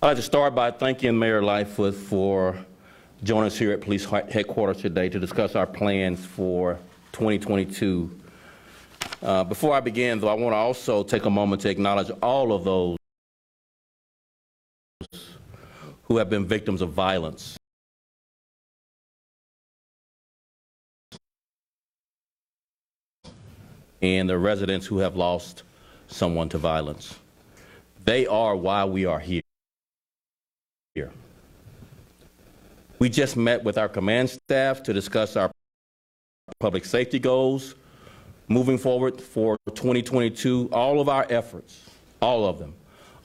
I'd like to start by thanking Mayor Lightfoot for joining us here at Police Headquarters today to discuss our plans for 2022. Before I begin, though, I want to also take a moment to acknowledge all of those who have been victims of violence. And the residents who have lost someone to violence. They are why we are here. We just met with our command staff to discuss our public safety goals. Moving forward for 2022, all of our efforts, all of them,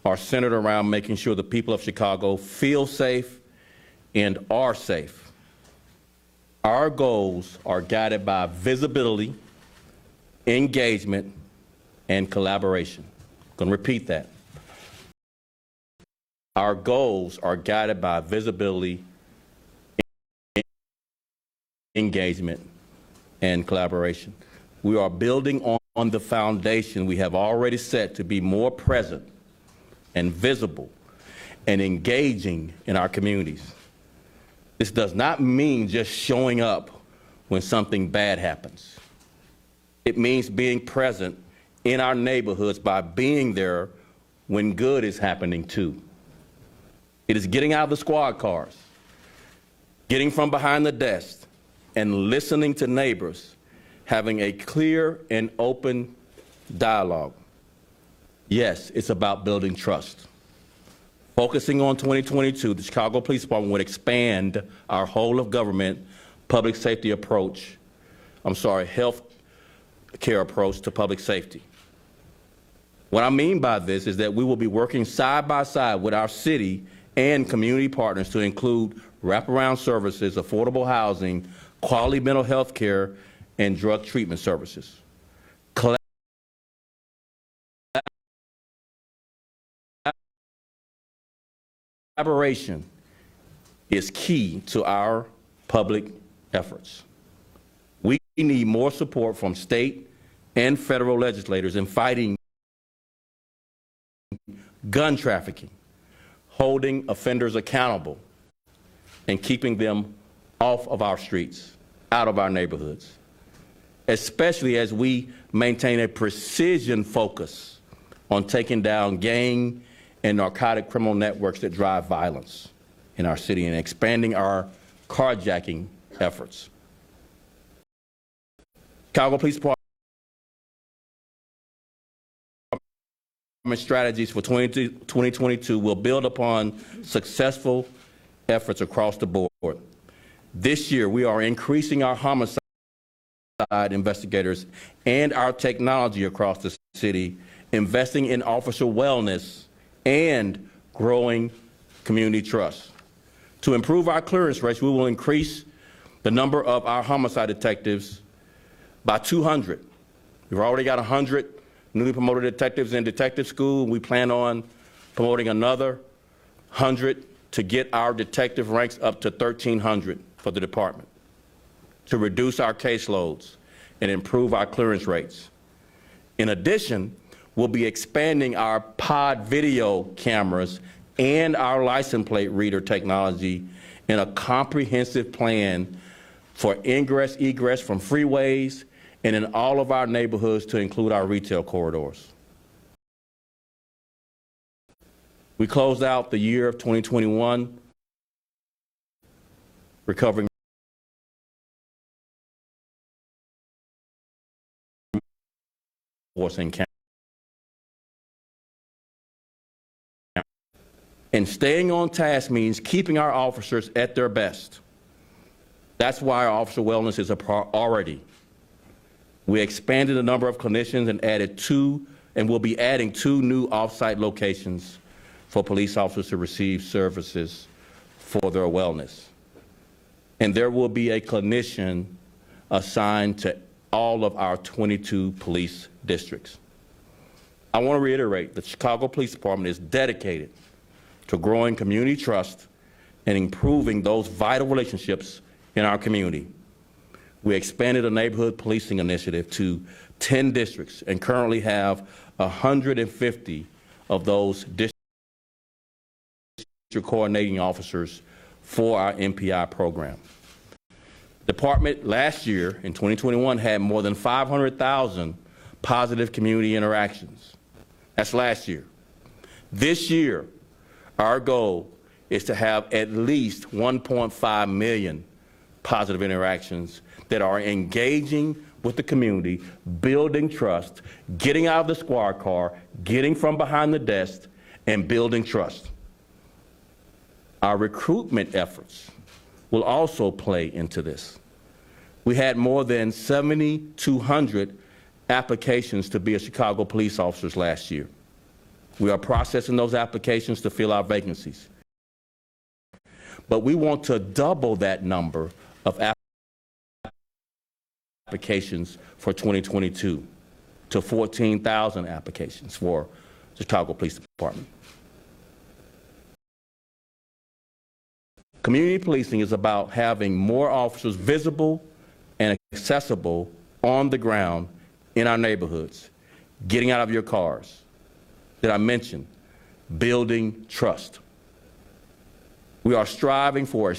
are centered around making sure the people of Chicago feel safe and are safe. Our goals are guided by visibility, engagement, and collaboration. I'm going to repeat that. Our goals are guided by visibility, engagement, and collaboration. We are building on the foundation we have already set to be more present and visible and engaging in our communities. This does not mean just showing up when something bad happens. It means being present in our neighborhoods by being there when good is happening too. It is getting out of the squad cars, getting from behind the desk, and listening to neighbors, having a clear and open dialogue. Yes, it's about building trust. Focusing on 2022, the Chicago Police Department would expand our whole of government public safety approach, health care approach to public safety. What I mean by this is that we will be working side by side with our city and community partners to include wraparound services, affordable housing, quality mental health care, and drug treatment services. Collaboration is key to our public efforts. We need more support from state and federal legislators in fighting gun trafficking, holding offenders accountable, and keeping them off of our streets, out of our neighborhoods, especially as we maintain a precision focus on taking down gang and narcotic criminal networks that drive violence in our city and expanding our carjacking efforts. Chicago Police Department strategies for 2022 will build upon successful efforts across the board. This year, we are increasing our homicide investigators and our technology across the city, investing in officer wellness and growing community trust. To improve our clearance rates, we will increase the number of our homicide detectives by 200. We've already got 100 newly promoted detectives in detective school. We plan on promoting another 100 to get our detective ranks up to 1,300 for the department, to reduce our caseloads and improve our clearance rates. In addition, we'll be expanding our pod video cameras and our license plate reader technology in a comprehensive plan for ingress, egress from freeways and in all of our neighborhoods to include our retail corridors. We closed out the year of 2021 recovering force and staying on task means keeping our officers at their best. That's why our officer wellness is a priority. We expanded the number of clinicians and will be adding 2 new off-site locations for police officers to receive services for their wellness. And there will be a clinician assigned to all of our 22 police districts. I want to reiterate that the Chicago Police Department is dedicated to growing community trust and improving those vital relationships in our community. We expanded the neighborhood policing initiative to 10 districts and currently have 150 of those coordinating officers for our MPI program. Department last year, in 2021, had more than 500,000 positive community interactions. That's last year. This year, our goal is to have at least 1.5 million positive interactions that are engaging with the community, building trust, getting out of the squad car, getting from behind the desk, and building trust. Our recruitment efforts will also play into this. We had more than 7,200 applications to be a Chicago police officers last year. We are processing those applications to fill our vacancies. But we want to double that number of applications for 2022 to 14,000 applications for the Chicago Police Department. Community policing is about having more officers visible and accessible on the ground in our neighborhoods, getting out of your cars. That I mentioned, building trust. We are striving for a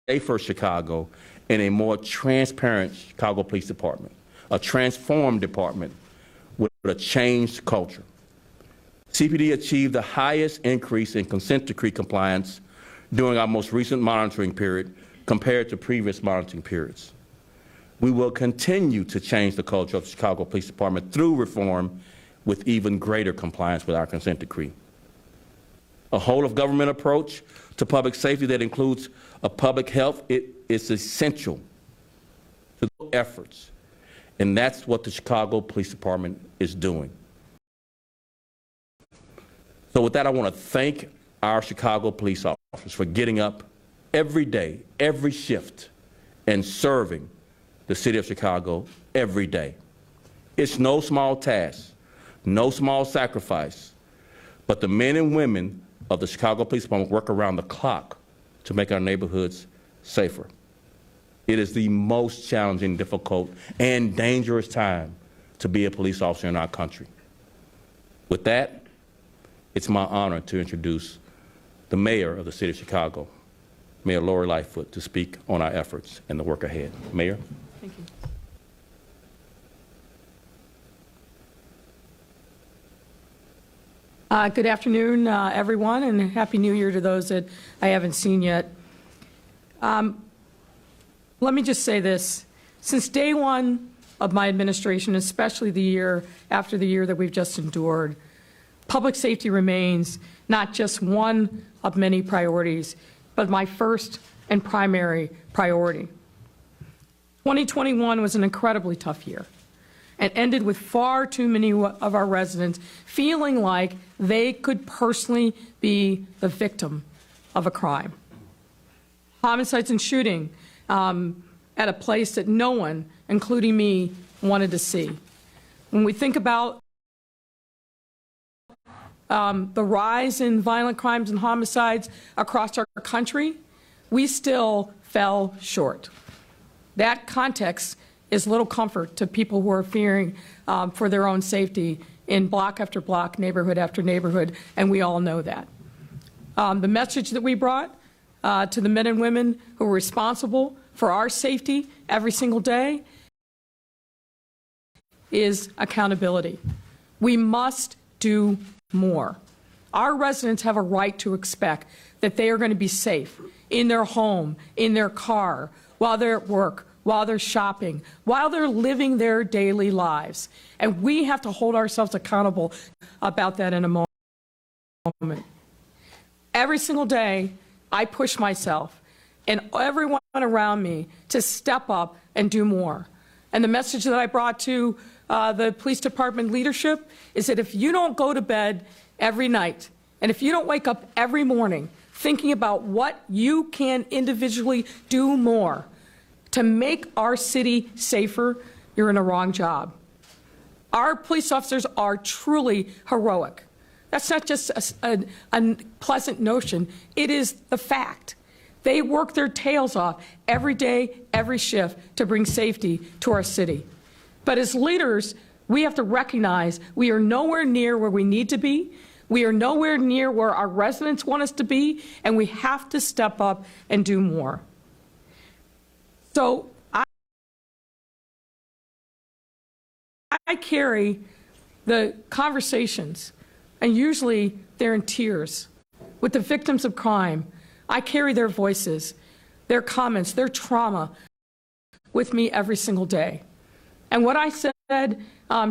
safer Chicago and a more transparent Chicago Police Department, a transformed department with a changed culture. CPD achieved the highest increase in consent decree compliance during our most recent monitoring period compared to previous monitoring periods. We will continue to change the culture of the Chicago Police Department through reform with even greater compliance with our consent decree. A whole-of-government approach to public safety that includes a public health is essential to those efforts, and that's what the Chicago Police Department is doing. So with that, I want to thank our Chicago police officers for getting up every day, every shift, and serving the city of Chicago every day. It's no small task, no small sacrifice, but the men and women of the Chicago Police Department work around the clock to make our neighborhoods safer. It is the most challenging, difficult, and dangerous time to be a police officer in our country. With that, it's my honor to introduce the mayor of the city of Chicago, Mayor Lori Lightfoot, to speak on our efforts and the work ahead. Mayor. Thank you. Good afternoon, everyone, and Happy New Year to those that I haven't seen yet. Let me just say this. Since day one of my administration, especially the year after the year that we've just endured, public safety remains not just one of many priorities, but my first and primary priority. 2021 was an incredibly tough year and ended with far too many of our residents feeling like they could personally be the victim of a crime. Homicides and shooting at a place that no one, including me, wanted to see. When we think about the rise in violent crimes and homicides across our country, we still fell short. That context is little comfort to people who are fearing for their own safety in block after block, neighborhood after neighborhood, and we all know that. The message that we brought to the men and women who are responsible for our safety every single day is accountability. We must do more. Our residents have a right to expect that they are going to be safe in their home, in their car, while they're at work, while they're shopping, while they're living their daily lives. And we have to hold ourselves accountable about that in a moment. Every single day, I push myself and everyone around me to step up and do more. And the message that I brought to the police department leadership is that if you don't go to bed every night, and if you don't wake up every morning thinking about what you can individually do more to make our city safer, you're in a wrong job. Our police officers are truly heroic. That's not just a pleasant notion. It is the fact. They work their tails off every day, every shift to bring safety to our city. But as leaders, we have to recognize we are nowhere near where we need to be. We are nowhere near where our residents want us to be, and we have to step up and do more. So I carry the conversations, and usually they're in tears, with the victims of crime. I carry their voices, their comments, their trauma with me every single day. And what I said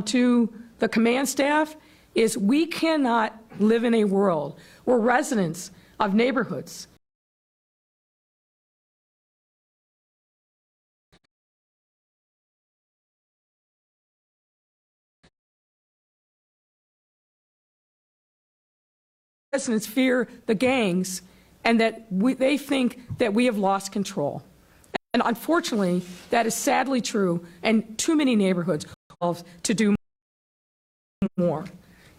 to the command staff is we cannot live in a world where residents of neighborhoods fear the gangs and that they think that we have lost control. And unfortunately, that is sadly true, and too many neighborhoods to do more.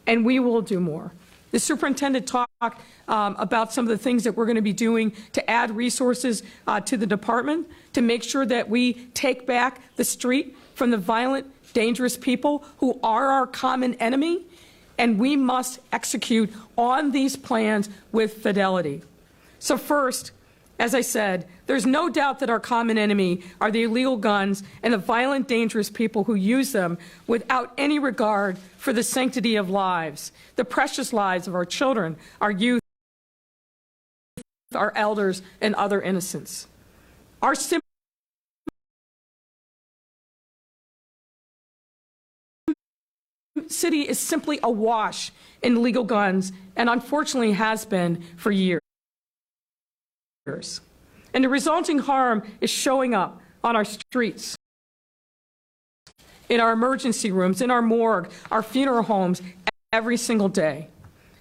And we will do more. The superintendent talked about some of the things that we're going to be doing to add resources to the department to make sure that we take back the street from the violent, dangerous people who are our common enemy, and we must execute on these plans with fidelity. So first, as I said, there's no doubt that our common enemy are the illegal guns and the violent, dangerous people who use them without any regard for the sanctity of lives, the precious lives of our children, our youth, our elders, and other innocents. Our city is simply awash in illegal guns, and unfortunately has been for years. And the resulting harm is showing up on our streets, in our emergency rooms, in our morgue, our funeral homes, every single day.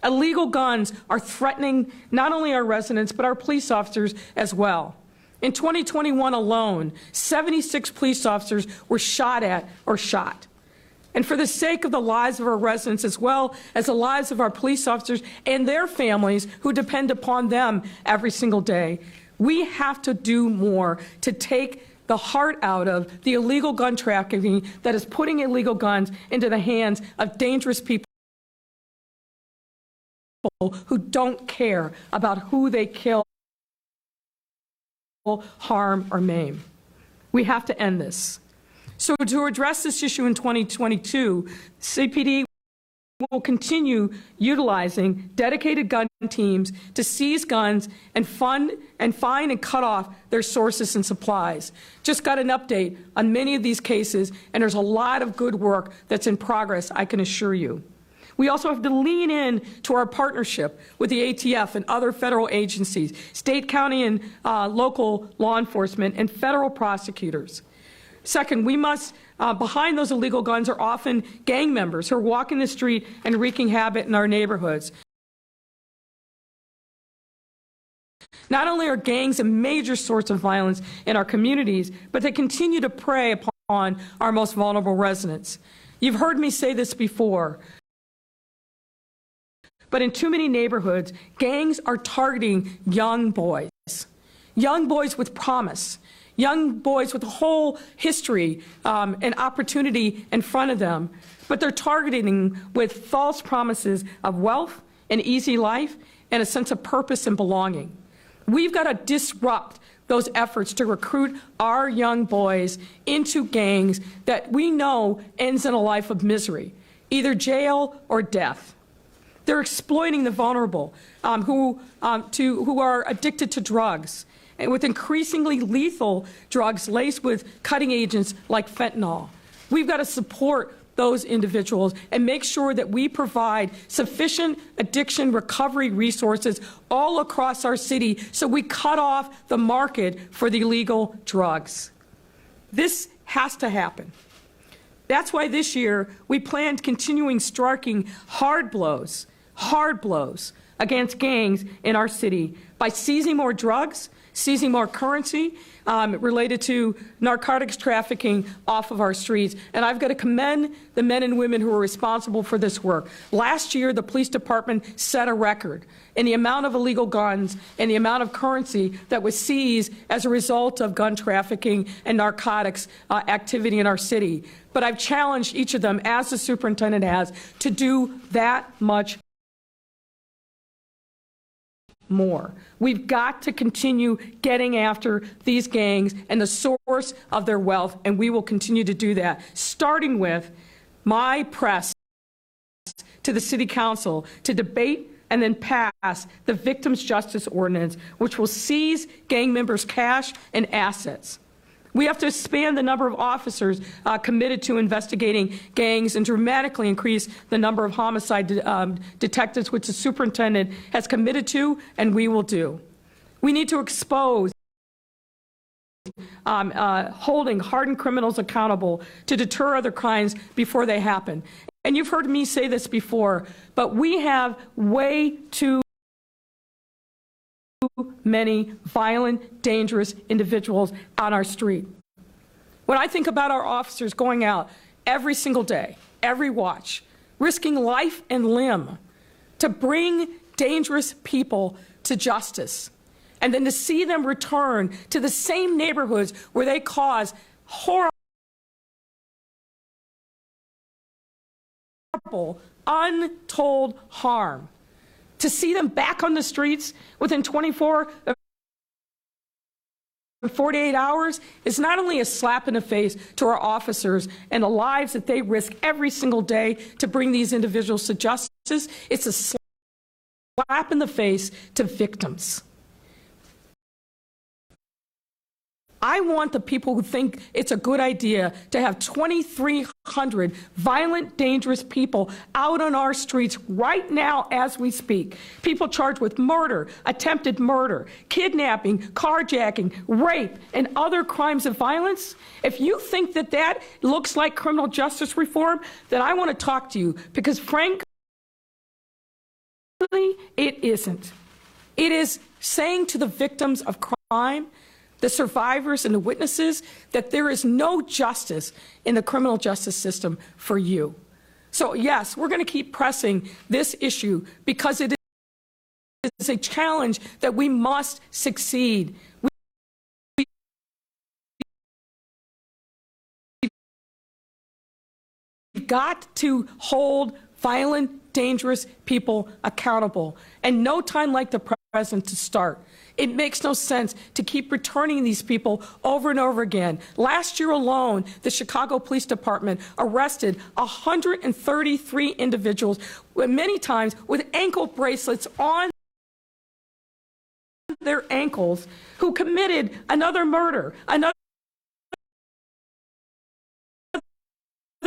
Illegal guns are threatening not only our residents, but our police officers as well. In 2021 alone, 76 police officers were shot at or shot. And for the sake of the lives of our residents, as well as the lives of our police officers and their families who depend upon them every single day, we have to do more to take the heart out of the illegal gun trafficking that is putting illegal guns into the hands of dangerous people who don't care about who they kill, harm, or maim. We have to end this. So to address this issue in 2022, CPD will continue utilizing dedicated gun teams to seize guns and find and cut off their sources and supplies. Just got an update on many of these cases, and there's a lot of good work that's in progress, I can assure you. We also have to lean in to our partnership with the ATF and other federal agencies, state, county, and local law enforcement, and federal prosecutors. Second, we must, behind those illegal guns are often gang members who are walking the street and wreaking havoc in our neighborhoods. Not only are gangs a major source of violence in our communities, but they continue to prey upon our most vulnerable residents. You've heard me say this before, but in too many neighborhoods, gangs are targeting young boys with promise, young boys with a whole history and opportunity in front of them, but they're targeting with false promises of wealth, an easy life, and a sense of purpose and belonging. We've got to disrupt those efforts to recruit our young boys into gangs that we know ends in a life of misery, either jail or death. They're exploiting the vulnerable who are addicted to drugs, and with increasingly lethal drugs laced with cutting agents like fentanyl. We've got to support those individuals and make sure that we provide sufficient addiction recovery resources all across our city so we cut off the market for the illegal drugs. This has to happen. That's why this year we planned continuing striking hard blows against gangs in our city by seizing more drugs, seizing more currency related to narcotics trafficking off of our streets. And I've got to commend the men and women who are responsible for this work. Last year, the police department set a record in the amount of illegal guns and the amount of currency that was seized as a result of gun trafficking and narcotics activity in our city. But I've challenged each of them, as the superintendent has, to do that much more. We've got to continue getting after these gangs and the source of their wealth, and we will continue to do that, starting with my press to the City Council to debate and then pass the Victims' Justice Ordinance, which will seize gang members' cash and assets. We have to expand the number of officers committed to investigating gangs and dramatically increase the number of homicide detectives, which the superintendent has committed to, and we will do. We need to expose holding hardened criminals accountable to deter other crimes before they happen. And you've heard me say this before, but we have way too many violent, dangerous individuals on our street. When I think about our officers going out every single day, every watch, risking life and limb to bring dangerous people to justice, and then to see them return to the same neighborhoods where they cause horrible, untold harm, to see them back on the streets within 48 hours is not only a slap in the face to our officers and the lives that they risk every single day to bring these individuals to justice, it's a slap in the face to victims. I want the people who think it's a good idea to have 2,300 violent, dangerous people out on our streets right now as we speak. People charged with murder, attempted murder, kidnapping, carjacking, rape, and other crimes of violence. If you think that that looks like criminal justice reform, then I want to talk to you, because frankly, it isn't. It is saying to the victims of crime, the survivors and the witnesses, that there is no justice in the criminal justice system for you. So yes, we're going to keep pressing this issue because it is a challenge that we must succeed. We've got to hold violent, dangerous people accountable, and no time like the present to start. It makes no sense to keep returning these people over and over again. Last year alone, the Chicago Police Department arrested 133 individuals, many times with ankle bracelets on their ankles, who committed another murder, another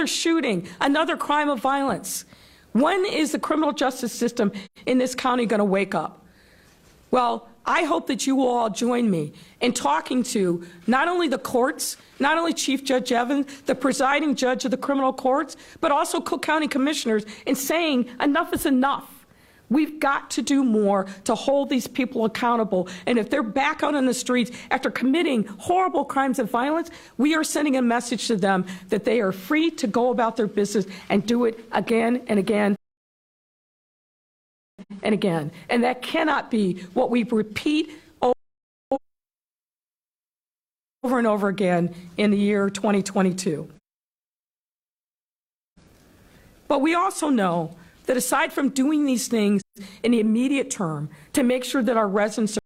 shooting, another crime of violence. When is the criminal justice system in this county going to wake up? Well, I hope that you will all join me in talking to not only the courts, not only Chief Judge Evans, the presiding judge of the criminal courts, but also Cook County commissioners, in saying enough is enough. We've got to do more to hold these people accountable. And if they're back out on the streets after committing horrible crimes of violence, we are sending a message to them that they are free to go about their business and do it again and again and again. And that cannot be what we repeat over and over again in the year 2022. But we also know that aside from doing these things in the immediate term to make sure that our residents are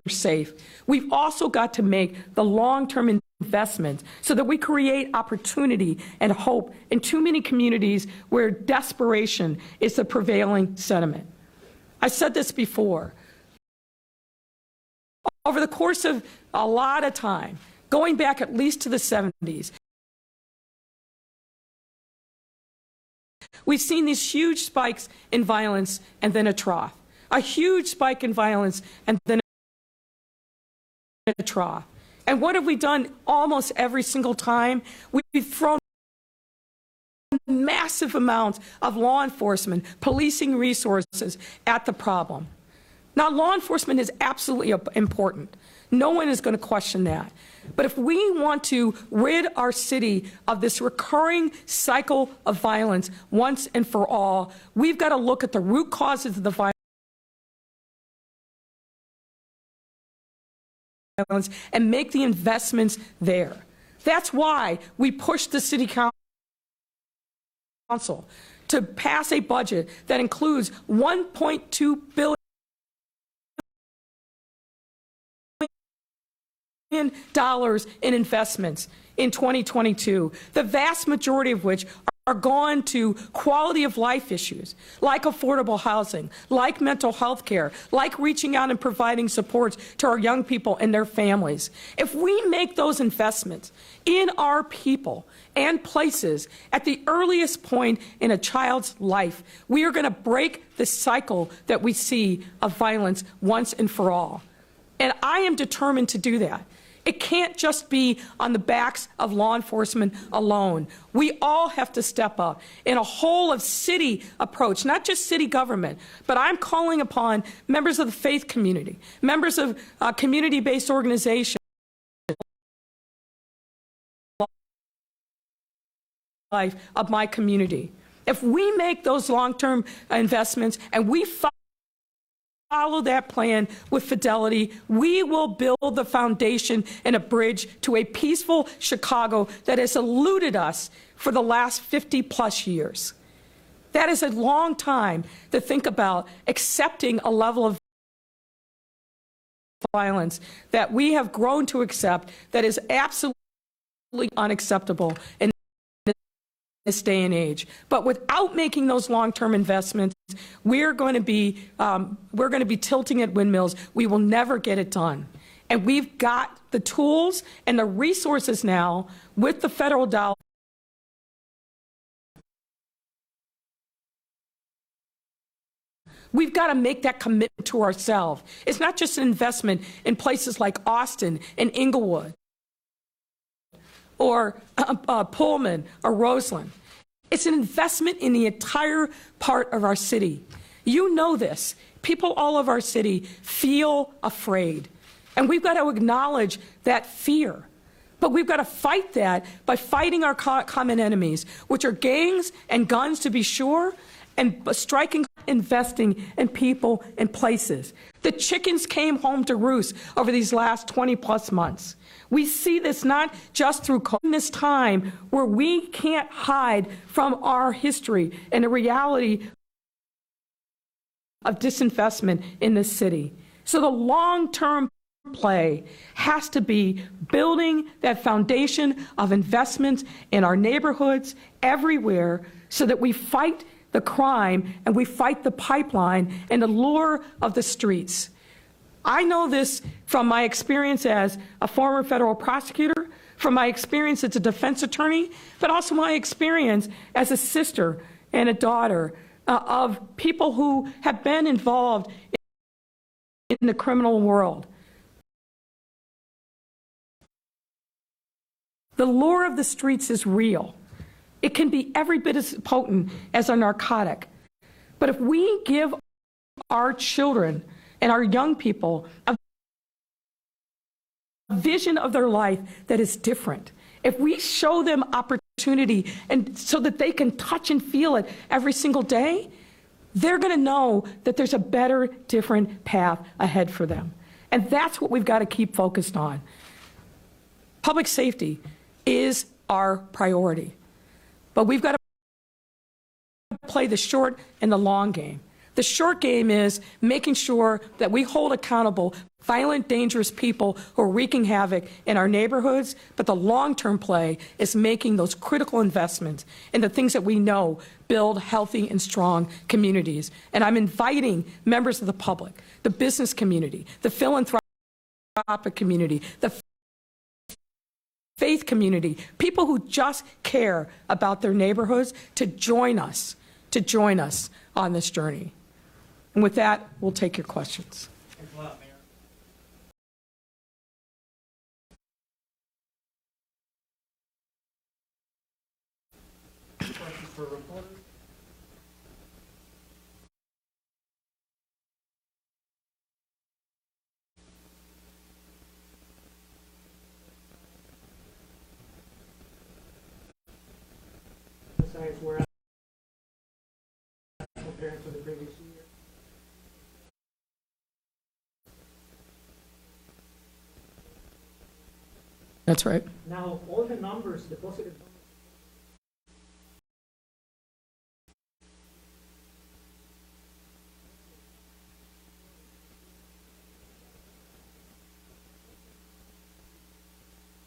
safe, we've also got to make the long-term investment so that we create opportunity and hope in too many communities where desperation is the prevailing sentiment. I said this before. Over the course of a lot of time, going back at least to the 70s, we've seen these huge spikes in violence and then a trough. A huge spike in violence and then a trough. And what have we done almost every single time? We've thrown massive amounts of law enforcement, policing resources at the problem. Now, law enforcement is absolutely important. No one is going to question that. But if we want to rid our city of this recurring cycle of violence once and for all, we've got to look at the root causes of the violence and make the investments there. That's why we pushed the city council to pass a budget that includes $1.2 billion in investments in 2022, the vast majority of which are gone to quality of life issues like affordable housing, like mental health care, like reaching out and providing supports to our young people and their families. If we make those investments in our people and places at the earliest point in a child's life, we are going to break the cycle that we see of violence once and for all. And I am determined to do that. It can't just be on the backs of law enforcement alone. We all have to step up in a whole of city approach, not just city government, but I'm calling upon members of the faith community, members of community-based organizations, life of my community. If we make those long-term investments and we follow that plan with fidelity, we will build the foundation and a bridge to a peaceful Chicago that has eluded us for the last 50-plus years. That is a long time to think about accepting a level of violence that we have grown to accept that is absolutely unacceptable in this day and age. But without making those long-term investments, we're going to be tilting at windmills. We will never get it done. And we've got the tools and the resources now with the federal dollar. We've got to make that commitment to ourselves. It's not just an investment in places like Austin and Inglewood or Pullman or Roseland. It's an investment in the entire part of our city. You know this. People all of our city feel afraid. And we've got to acknowledge that fear. But we've got to fight that by fighting our common enemies, which are gangs and guns to be sure, and striking, investing in people and places. The chickens came home to roost over these last 20-plus months. We see this not just through this time where we can't hide from our history and the reality of disinvestment in this city. So the long-term play has to be building that foundation of investments in our neighborhoods everywhere so that we fight the crime and we fight the pipeline and the lure of the streets. I know this from my experience as a former federal prosecutor, from my experience as a defense attorney, but also my experience as a sister and a daughter of people who have been involved in the criminal world. The lure of the streets is real. It can be every bit as potent as a narcotic. But if we give our children and our young people a vision of their life that is different, if we show them opportunity and so that they can touch and feel it every single day, they're going to know that there's a better, different path ahead for them. And that's what we've got to keep focused on. Public safety is our priority. But we've got to play the short and the long game. The short game is making sure that we hold accountable violent, dangerous people who are wreaking havoc in our neighborhoods, but the long-term play is making those critical investments in the things that we know build healthy and strong communities. And I'm inviting members of the public, the business community, the philanthropic community, the faith community, people who just care about their neighborhoods to join us on this journey. And with that, we'll take your questions. Thanks a lot, Mayor. Questions for reporters. Besides where compared to the previous year. That's right. Now, all the numbers, the positive numbers.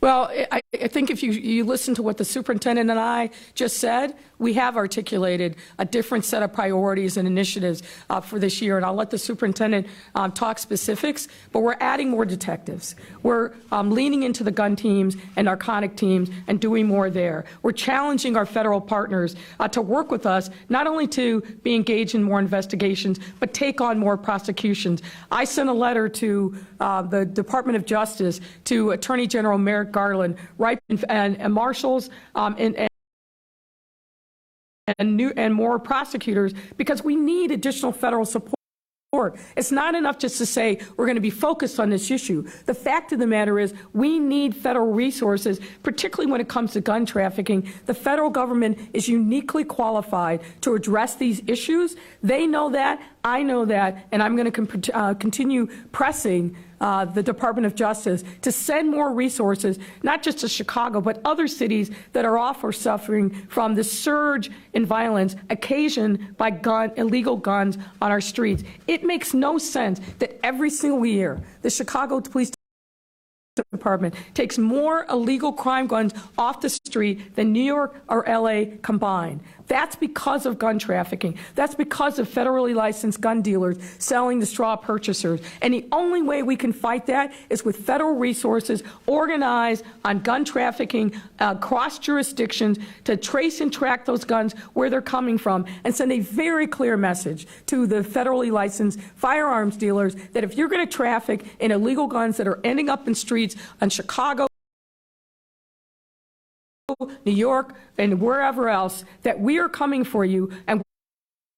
Well, I think if you listen to what the superintendent and I just said, we have articulated a different set of priorities and initiatives for this year, and I'll let the superintendent talk specifics, but we're adding more detectives. We're leaning into the gun teams and narcotic teams and doing more there. We're challenging our federal partners to work with us, not only to be engaged in more investigations, but take on more prosecutions. I sent a letter to the Department of Justice, to Attorney General Merrick Garland, right, and marshals, and more prosecutors, because we need additional federal support. It's not enough just to say we're going to be focused on this issue. The fact of the matter is we need federal resources, particularly when it comes to gun trafficking. The federal government is uniquely qualified to address these issues. They know that, I know that, and I'm going to continue pressing the Department of Justice to send more resources, not just to Chicago, but other cities that are also suffering from the surge in violence occasioned by illegal guns on our streets. It makes no sense that every single year the Chicago Police Department takes more illegal crime guns off the street than New York or LA combined. That's because of gun trafficking. That's because of federally licensed gun dealers selling to straw purchasers. And the only way we can fight that is with federal resources organized on gun trafficking across jurisdictions to trace and track those guns where they're coming from and send a very clear message to the federally licensed firearms dealers that if you're going to traffic in illegal guns that are ending up in streets in Chicago, New York, and wherever else, that we are coming for you and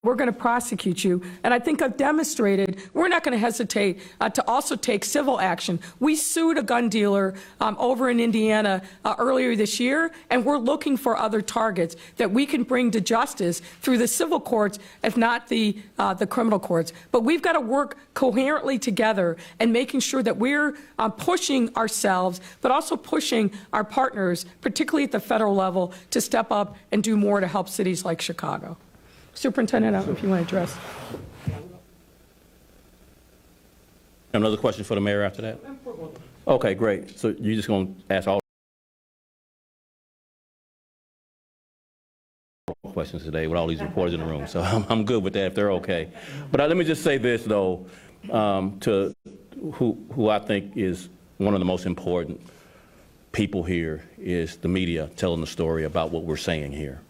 we're going to prosecute you. And I think I've demonstrated we're not going to hesitate to also take civil action. We sued a gun dealer over in Indiana earlier this year, and we're looking for other targets that we can bring to justice through the civil courts, if not the criminal courts. But we've got to work coherently together and making sure that we're pushing ourselves, but also pushing our partners, particularly at the federal level, to step up and do more to help cities like Chicago. Superintendent, I don't know if you want to address. Another question for the mayor after that? Okay, great. So you're just going to ask all questions today with all these reporters in the room. So I'm good with that if they're okay. But let me just say this, though, to who I think is one of the most important people here is the media telling the story about what we're saying here.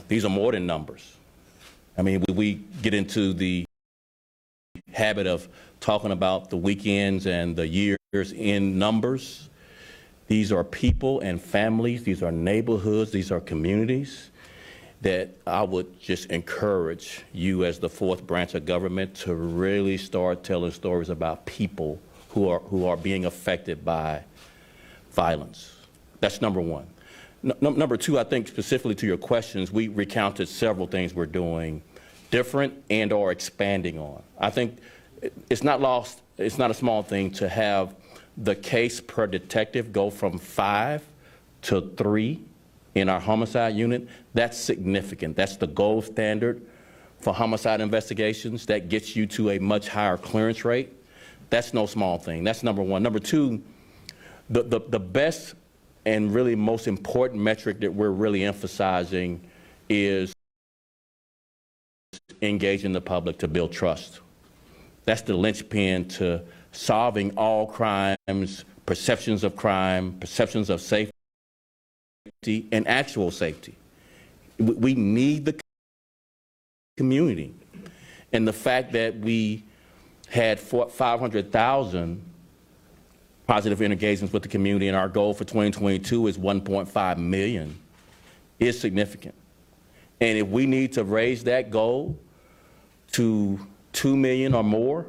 These are more than numbers. I mean, we get into the habit of talking about the weekends and the years in numbers. These are people and families. These are neighborhoods. These are communities that I would just encourage you as the fourth branch of government to really start telling stories about people who are being affected by violence. That's number one. Number two, I think specifically to your questions, we recounted several things we're doing different and or expanding on. I think it's not lost, it's not a small thing to have the case per detective go from 5 to 3 in our homicide unit. That's significant. That's the gold standard for homicide investigations. That gets you to a much higher clearance rate. That's no small thing. That's number one. Number two, the best and really most important metric that we're really emphasizing is engaging the public to build trust. That's the linchpin to solving all crimes, perceptions of crime, perceptions of safety, and actual safety. We need the community. And the fact that we had 500,000 positive engagements with the community, and our goal for 2022 is 1.5 million, is significant. And if we need to raise that goal to 2 million or more,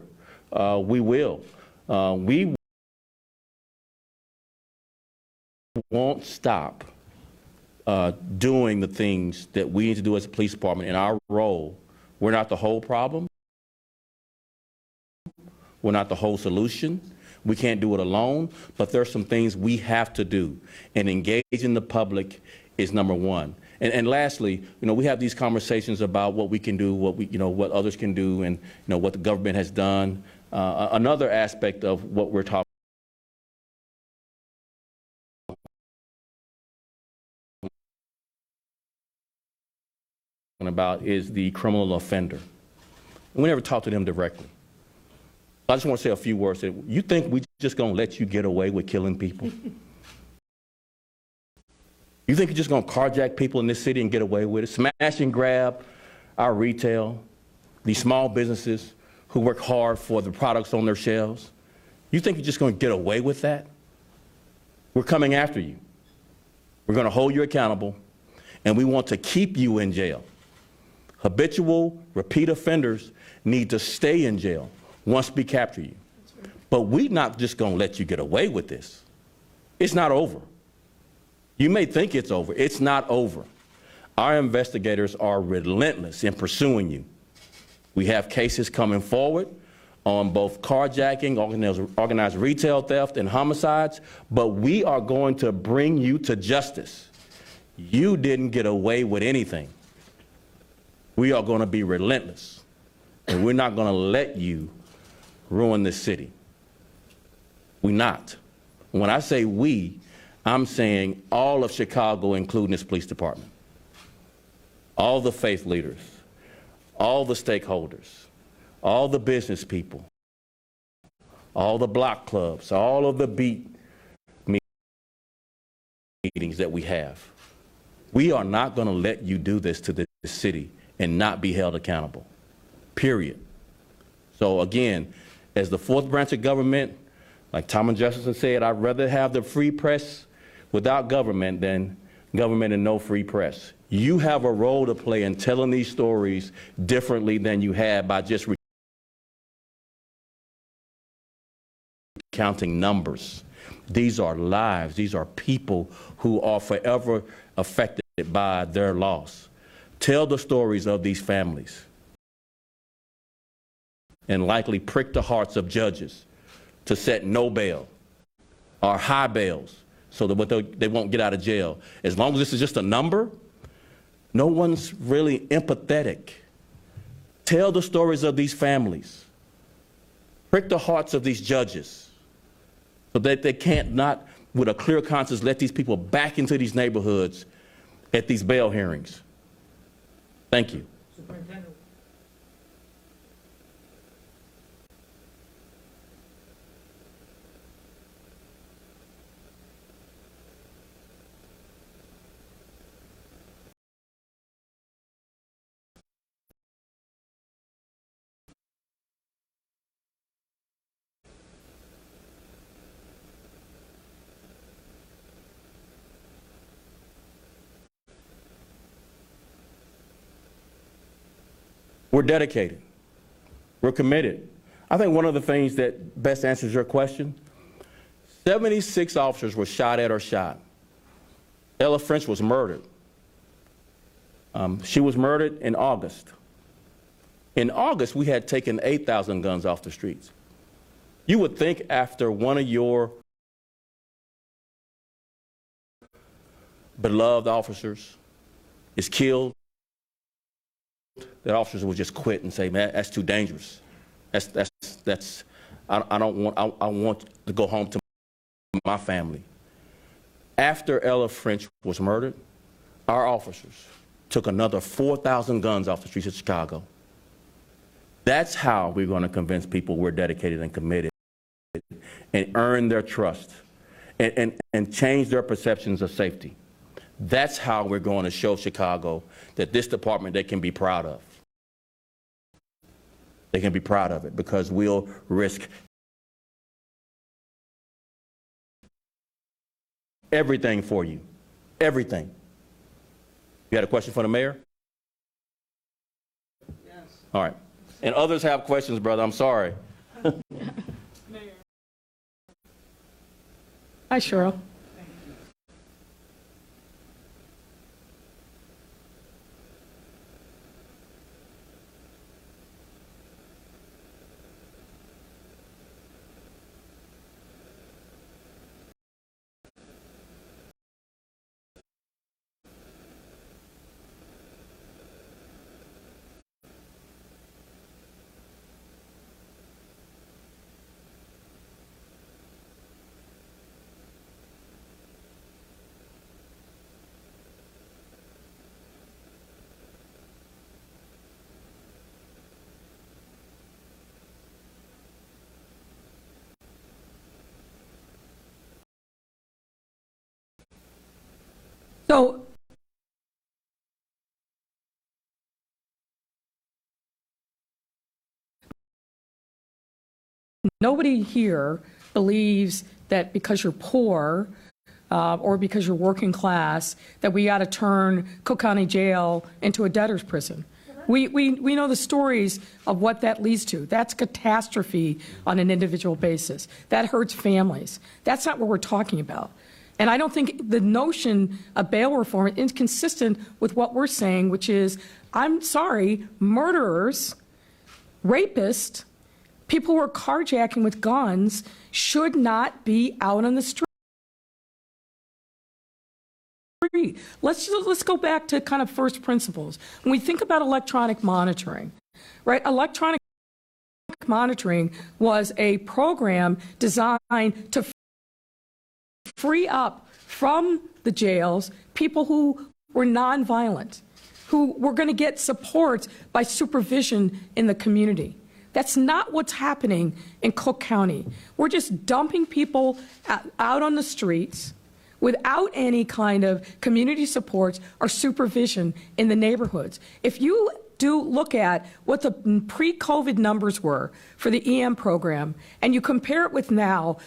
we will. We won't stop doing the things that we need to do as a police department in our role. We're not the whole problem. We're not the whole solution. We can't do it alone, but there are some things we have to do, and engaging the public is number one. And lastly, we have these conversations about what we can do, what others can do, and what the government has done. Another aspect of what we're talking about is the criminal offender. We never talk to them directly. I just want to say a few words. You think we just going to let you get away with killing people? You think you're just going to carjack people in this city and get away with it? Smash and grab our retail, these small businesses who work hard for the products on their shelves? You think you're just going to get away with that? We're coming after you. We're going to hold you accountable, and we want to keep you in jail. Habitual, repeat offenders need to stay in jail once we capture you. But we're not just going to let you get away with this. It's not over. You may think it's over. It's not over. Our investigators are relentless in pursuing you. We have cases coming forward on both carjacking, organized retail theft, and homicides, but we are going to bring you to justice. You didn't get away with anything. We are going to be relentless, and we're not going to let you ruin this city. We're not. When I say we, I'm saying all of Chicago, including this police department, all the faith leaders, all the stakeholders, all the business people, all the block clubs, all of the beat meetings that we have. We are not going to let you do this to this city and not be held accountable, period. So again, as the fourth branch of government, like Thomas Jefferson said, I'd rather have the free press without government than government and no free press. You have a role to play in telling these stories differently than you had by just counting numbers. These are lives. These are people who are forever affected by their loss. Tell the stories of these families and likely prick the hearts of judges to set no bail or high bails so that they won't get out of jail. As long as this is just a number, no one's really empathetic. Tell the stories of these families. Prick the hearts of these judges so that they can't not, with a clear conscience, let these people back into these neighborhoods at these bail hearings. Thank you. Superintendent. We're dedicated. We're committed. I think one of the things that best answers your question, 76 officers were shot at or shot. Ella French was murdered. She was murdered in August. In August, we had taken 8,000 guns off the streets. You would think after one of your beloved officers is killed, that officers would just quit and say, man, that's too dangerous. I want to go home to my family. After Ella French was murdered, our officers took another 4,000 guns off the streets of Chicago. That's how we're going to convince people we're dedicated and committed and earn their trust and change their perceptions of safety. That's how we're going to show Chicago that this department they can be proud of. They can be proud of it because we'll risk everything for you. Everything. You had a question for the mayor? All right. And others have questions, brother. I'm sorry. Hi, Cheryl. So nobody here believes that because you're poor or because you're working class, that we got to turn Cook County Jail into a debtor's prison. We know the stories of what that leads to. That's catastrophe on an individual basis. That hurts families. That's not what we're talking about. And I don't think the notion of bail reform is consistent with what we're saying, which is, I'm sorry, murderers, rapists, people who are carjacking with guns should not be out on the street. Let's go back to kind of first principles. When we think about electronic monitoring, right? Electronic monitoring was a program designed to free up from the jails people who were nonviolent, who were going to get support by supervision in the community. That's not what's happening in Cook County. We're just dumping people out on the streets without any kind of community supports or supervision in the neighborhoods. If you do look at what the pre-COVID numbers were for the EM program and you compare it with now,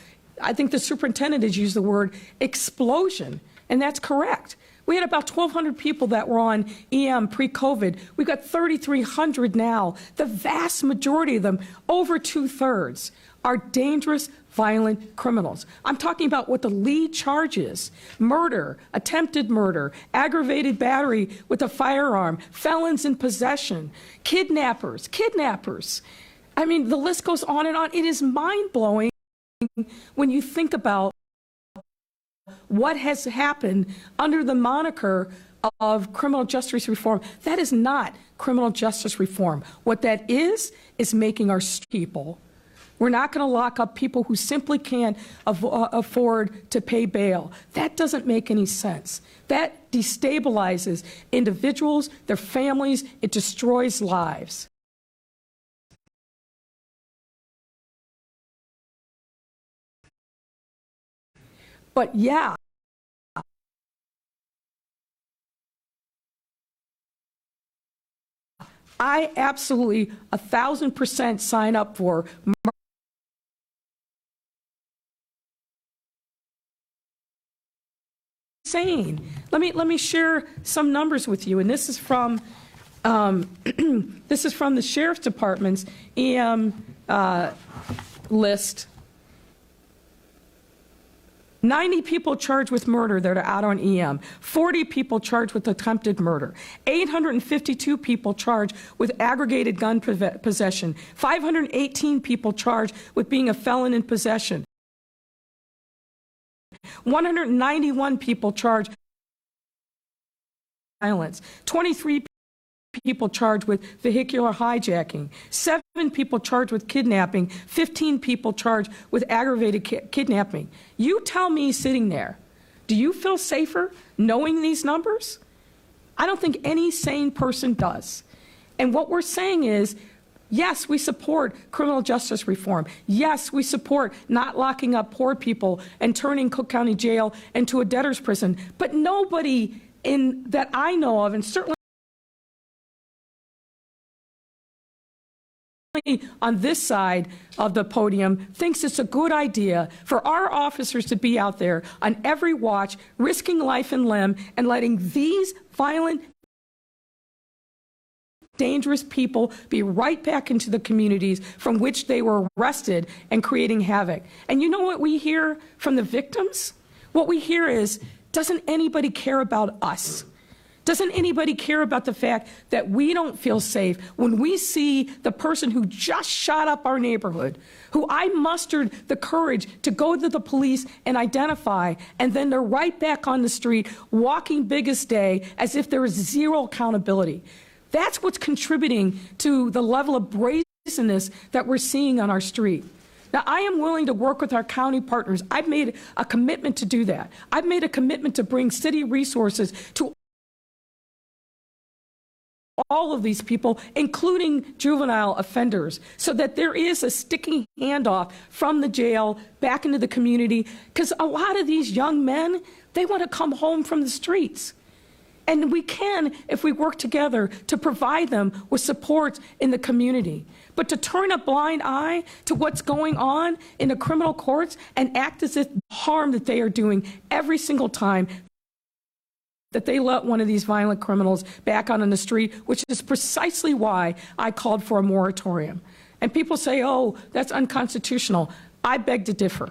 I think the superintendent has used the word explosion, and that's correct. We had about 1,200 people that were on EM pre-COVID. We've got 3,300 now. The vast majority of them, over 2/3, are dangerous, violent criminals. I'm talking about what the lead charge is: murder, attempted murder, aggravated battery with a firearm, felons in possession, kidnappers. I mean, the list goes on and on. It is mind-blowing when you think about what has happened under the moniker of criminal justice reform. That is not criminal justice reform. What that is making our people. We're not going to lock up people who simply can't afford to pay bail. That doesn't make any sense. That destabilizes individuals, their families. It destroys lives. But yeah, I absolutely 1,000% sign up for insane. Let me share some numbers with you, and this is from the Sheriff's Department's EM list. 90 people charged with murder that are out on EM, 40 people charged with attempted murder, 852 people charged with aggregated gun possession, 518 people charged with being a felon in possession, 191 people charged with violence, 23 people charged with vehicular hijacking, 7 people charged with kidnapping, 15 people charged with aggravated kidnapping. You tell me, sitting there, do you feel safer knowing these numbers? I don't think any sane person does. And what we're saying is, yes, we support criminal justice reform. Yes, we support not locking up poor people and turning Cook County Jail into a debtor's prison. But nobody that I know of, and certainly on this side of the podium, thinks it's a good idea for our officers to be out there on every watch, risking life and limb, and letting these violent dangerous people be right back into the communities from which they were arrested and creating havoc. And you know what we hear from the victims? What we hear is, doesn't anybody care about us? Doesn't anybody care about the fact that we don't feel safe when we see the person who just shot up our neighborhood, who I mustered the courage to go to the police and identify, and then they're right back on the street walking biggest day as if there is zero accountability? That's what's contributing to the level of brazenness that we're seeing on our street. Now, I am willing to work with our county partners. I've made a commitment to do that. I've made a commitment to bring city resources to all of these people, including juvenile offenders, so that there is a sticky handoff from the jail back into the community, because a lot of these young men, they want to come home from the streets. And we can, if we work together, to provide them with support in the community. But to turn a blind eye to what's going on in the criminal courts and act as if harm that they are doing every single time that they let one of these violent criminals back out on the street, which is precisely why I called for a moratorium. And people say, oh, that's unconstitutional. I beg to differ.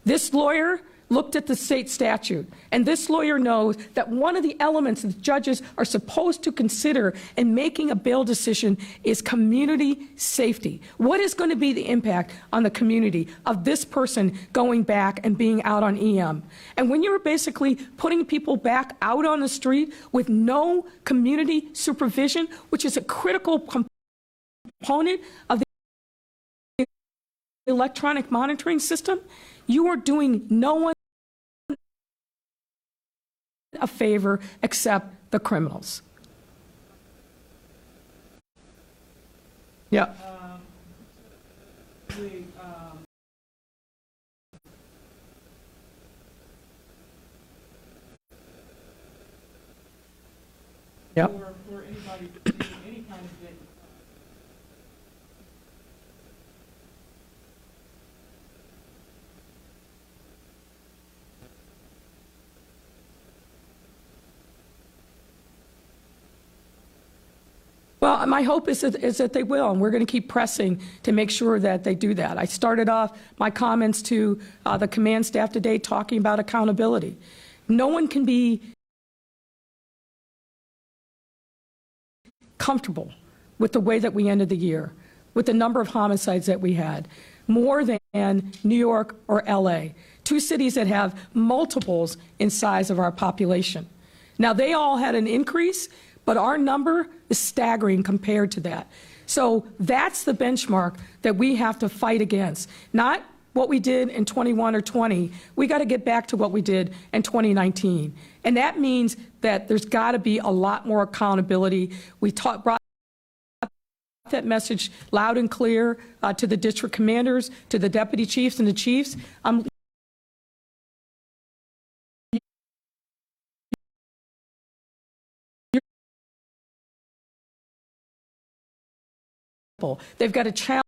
This lawyer looked at the state statute, and this lawyer knows that one of the elements that judges are supposed to consider in making a bail decision is community safety. What is going to be the impact on the community of this person going back and being out on EM? And when you're basically putting people back out on the street with no community supervision, which is a critical component of the electronic monitoring system, you are doing no one a favor except the criminals. Yeah. Yep. For anybody to do any kind of thing. Well, my hope is that they will, and we're going to keep pressing to make sure that they do that. I started off my comments to the command staff today talking about accountability. No one can be comfortable with the way that we ended the year, with the number of homicides that we had, more than New York or LA, two cities that have multiples in size of our population. Now, they all had an increase, but our number is staggering compared to that. So that's the benchmark that we have to fight against, not what we did in 21 or 20. We got to get back to what we did in 2019. And that means that there's got to be a lot more accountability. We brought that message loud and clear to the district commanders, to the deputy chiefs and the chiefs. They've got to challenge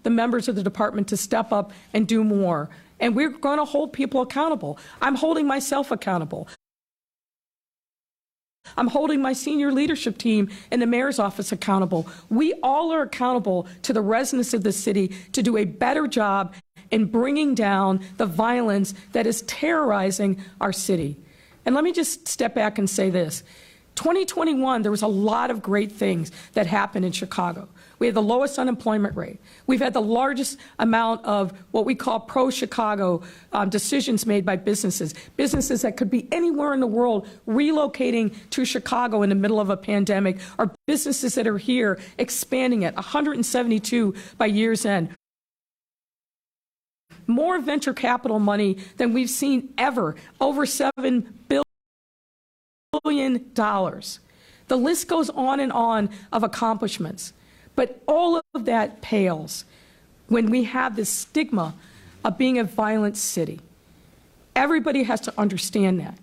the members of the department to step up and do more. And we're going to hold people accountable. I'm holding myself accountable. I'm holding my senior leadership team in the mayor's office accountable. We all are accountable to the residents of the city to do a better job in bringing down the violence that is terrorizing our city. And let me just step back and say this. 2021, there was a lot of great things that happened in Chicago. We had the lowest unemployment rate. We've had the largest amount of what we call pro-Chicago decisions made by businesses that could be anywhere in the world relocating to Chicago in the middle of a pandemic, or businesses that are here expanding it, 172 by year's end. More venture capital money than we've seen ever, over $7 billion. The list goes on of accomplishments. But all of that pales when we have this stigma of being a violent city. Everybody has to understand that.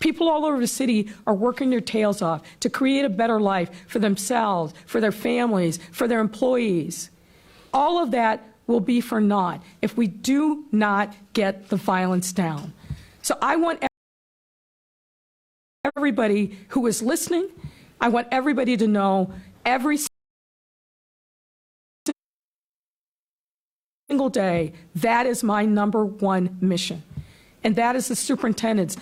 People all over the city are working their tails off to create a better life for themselves, for their families, for their employees. All of that will be for naught if we do not get the violence down. So I want everybody who is listening, I want everybody to know every single day, that is my number one mission. And that is the superintendent's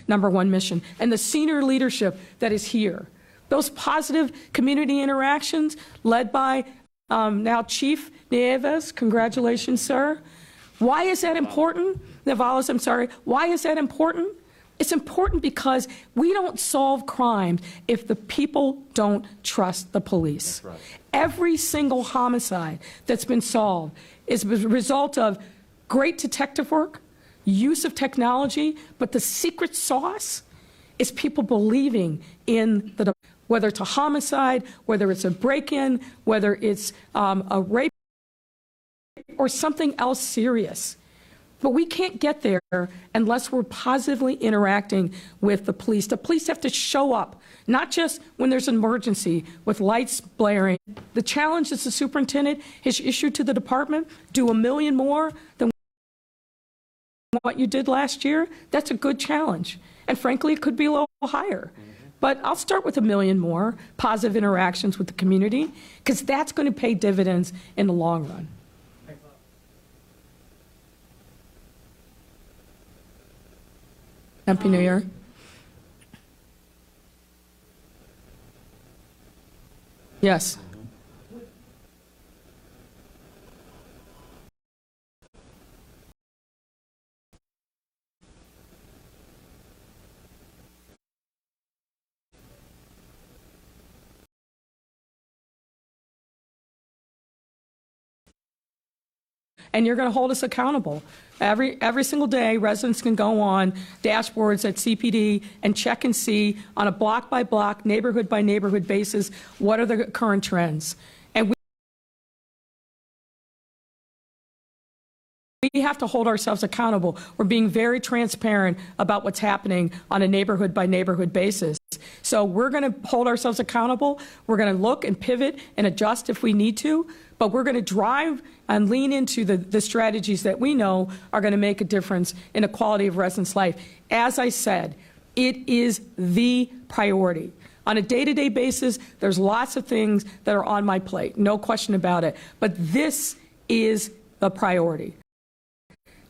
number one mission. And the senior leadership that is here, those positive community interactions led by now Chief Nieves, congratulations, sir. Why is that important? Navalis, I'm sorry. Why is that important? It's important because we don't solve crime if the people don't trust the police. That's right. Every single homicide that's been solved is a result of great detective work, use of technology, but the secret sauce is people believing in the, whether it's a homicide, whether it's a break-in, whether it's a rape or something else serious. But we can't get there unless we're positively interacting with the police. The police have to show up, not just when there's an emergency with lights blaring. The challenge that the superintendent has issued to the department, do 1 million more than what you did last year. That's a good challenge. And frankly, it could be a little higher. But I'll start with 1 million more positive interactions with the community, because that's going to pay dividends in the long run. Happy New Year. Yes. And you're going to hold us accountable. Every single day, residents can go on dashboards at CPD and check and see on a block-by-block, neighborhood-by-neighborhood basis what are the current trends. And we have to hold ourselves accountable. We're being very transparent about what's happening on a neighborhood-by-neighborhood basis. So we're going to hold ourselves accountable. We're going to look and pivot and adjust if we need to, but we're going to drive and lean into the strategies that we know are going to make a difference in the quality of residents' life. As I said, it is the priority. On a day-to-day basis, there's lots of things that are on my plate, no question about it. But this is the priority.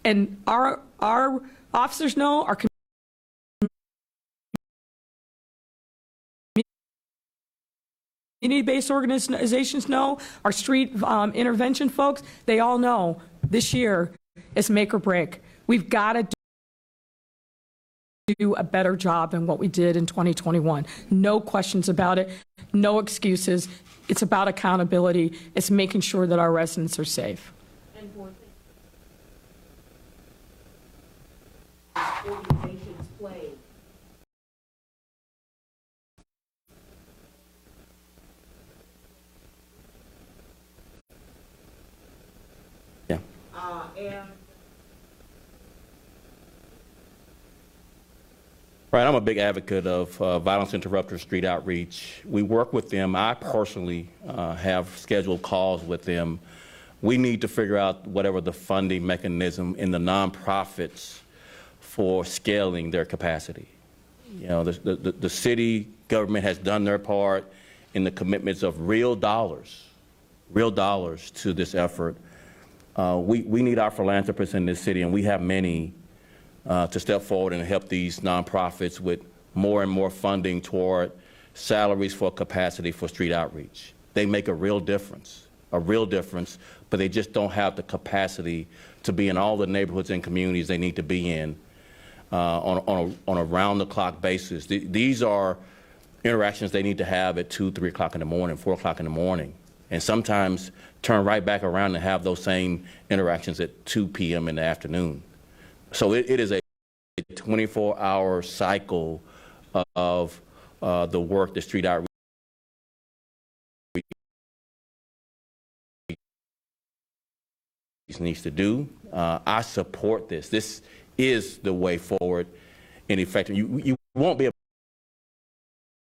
And our officers know, our community-based organizations know, our street intervention folks, they all know this year is make or break. We've got to do a better job than what we did in 2021. No questions about it, no excuses. It's about accountability. It's making sure that our residents are safe. And for organizations play. Yeah. And Right, I'm a big advocate of violence interrupter street outreach. We work with them. I personally have scheduled calls with them. We need to figure out whatever the funding mechanism in the nonprofits for scaling their capacity. You know, the city government has done their part in the commitments of real dollars to this effort. We need our philanthropists in this city, and we have many, to step forward and help these nonprofits with more and more funding toward salaries for capacity for street outreach. They make a real difference, but they just don't have the capacity to be in all the neighborhoods and communities they need to be in on a round-the-clock basis. These are interactions they need to have at 2, 3 o'clock in the morning, 4 o'clock in the morning, and sometimes turn right back around and have those same interactions at 2 p.m. in the afternoon. So it is a 24-hour cycle of the work the street outreach needs to do. I support this. This is the way forward in effect. You won't be able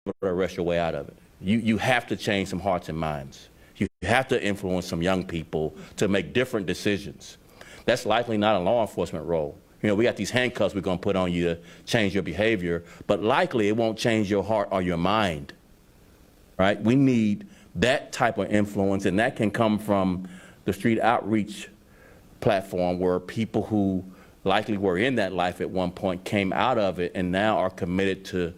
to arrest your way out of it. You have to change some hearts and minds. You have to influence some young people to make different decisions. That's likely not a law enforcement role. You know, we got these handcuffs we're going to put on you to change your behavior, but likely it won't change your heart or your mind, right? We need that type of influence, and that can come from the street outreach platform where people who likely were in that life at one point came out of it and now are committed to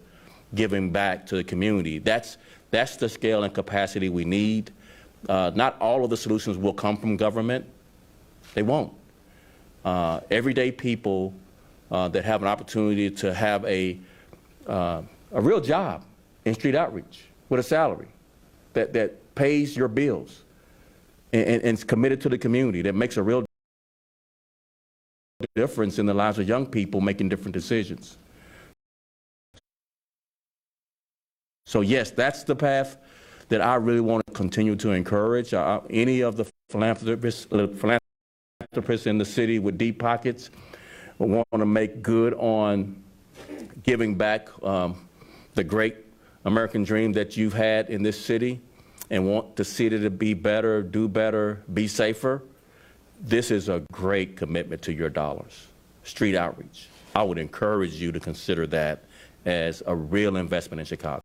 giving back to the community. That's the scale and capacity we need. Not all of the solutions will come from government. They won't. Everyday people that have an opportunity to have a real job in street outreach with a salary that pays your bills and is committed to the community, that makes a real difference in the lives of young people making different decisions. So yes, that's the path that I really want to continue to encourage. Any of the philanthropists in the city with deep pockets want to make good on giving back the great American dream that you've had in this city and want the city to be better, do better, be safer. This is a great commitment to your dollars. Street outreach. I would encourage you to consider that as a real investment in Chicago.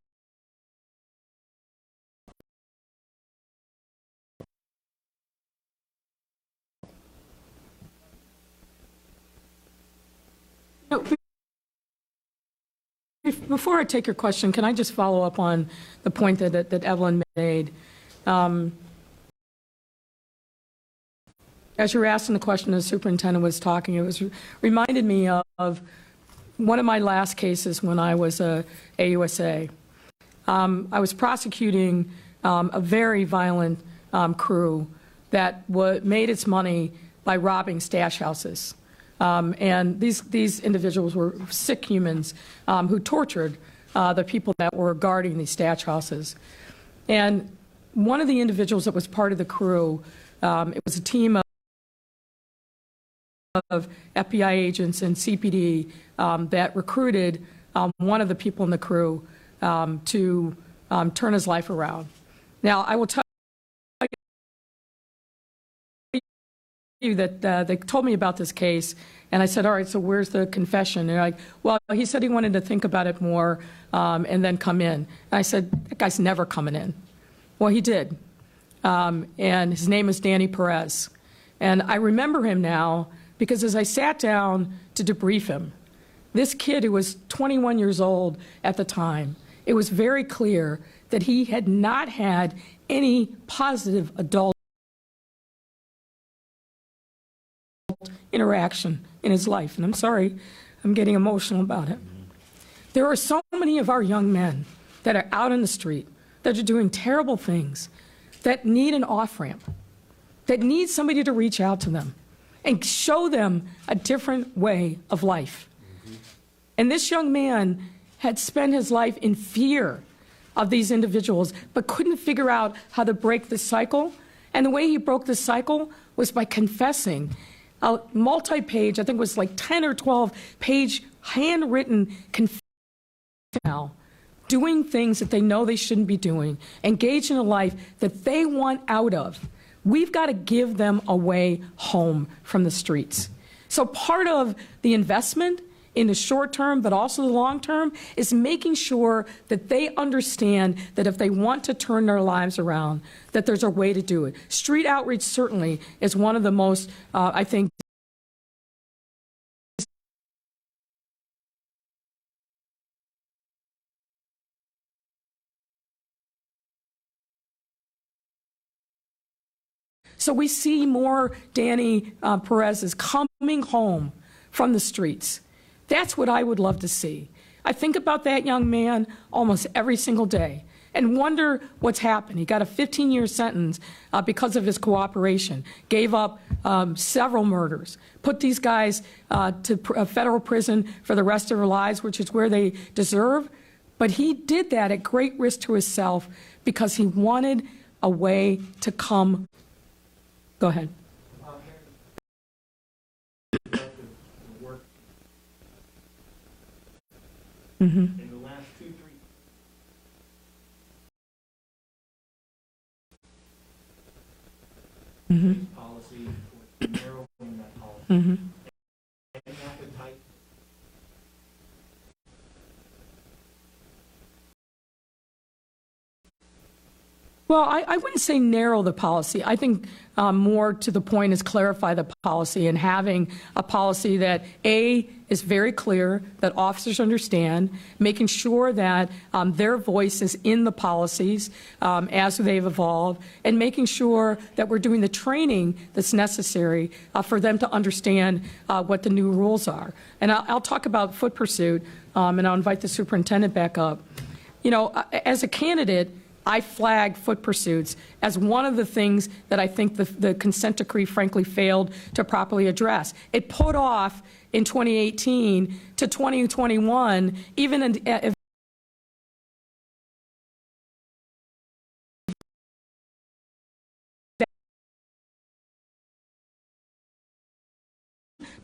Before I take your question, can I just follow up on the point that Evelyn made? As you were asking the question, the superintendent was talking, it reminded me of one of my last cases when I was a AUSA. I was prosecuting a very violent crew that made its money by robbing stash houses. And these individuals were sick humans who tortured the people that were guarding these stash houses. And one of the individuals that was part of the crew, it was a team of FBI agents and CPD that recruited one of the people in the crew to turn his life around. Now, I will tell you that they told me about this case, and I said, all right, so where's the confession? And they're like, well, he said he wanted to think about it more and then come in. And I said, that guy's never coming in. Well, he did. And his name is Danny Perez. And I remember him now because as I sat down to debrief him, this kid who was 21 years old at the time, it was very clear that he had not had any positive adult interaction in his life. And I'm sorry, I'm getting emotional about it. There are so many of our young men that are out in the street that are doing terrible things, that need an off-ramp, that need somebody to reach out to them and show them a different way of life. And this young man had spent his life in fear of these individuals, but couldn't figure out how to break the cycle. And the way he broke the cycle was by confessing a multi-page, I think it was like 10 or 12-page handwritten confession, doing things that they know they shouldn't be doing, engaged in a life that they want out of. We've got to give them a way home from the streets. So part of the investment in the short term, but also the long term, is making sure that they understand that if they want to turn their lives around, that there's a way to do it. Street outreach certainly is one of the most, I think, so we see more Danny Perez's coming home from the streets. That's what I would love to see. I think about that young man almost every single day and wonder what's happened. He got a 15-year sentence because of his cooperation, gave up several murders, put these guys to federal prison for the rest of their lives, which is where they deserve. But he did that at great risk to himself because he wanted a way to come. Go ahead. In the last 2-3 policy, towards narrowing that policy. And appetite. Well, I wouldn't say narrow the policy. I think more to the point is clarify the policy and having a policy that, A, is very clear, that officers understand, making sure that their voice is in the policies as they've evolved, and making sure that we're doing the training that's necessary for them to understand what the new rules are. And I'll talk about foot pursuit, and I'll invite the superintendent back up. You know, as a candidate, I flag foot pursuits as one of the things that I think the consent decree frankly failed to properly address. It put off in 2018 to 2021, even in,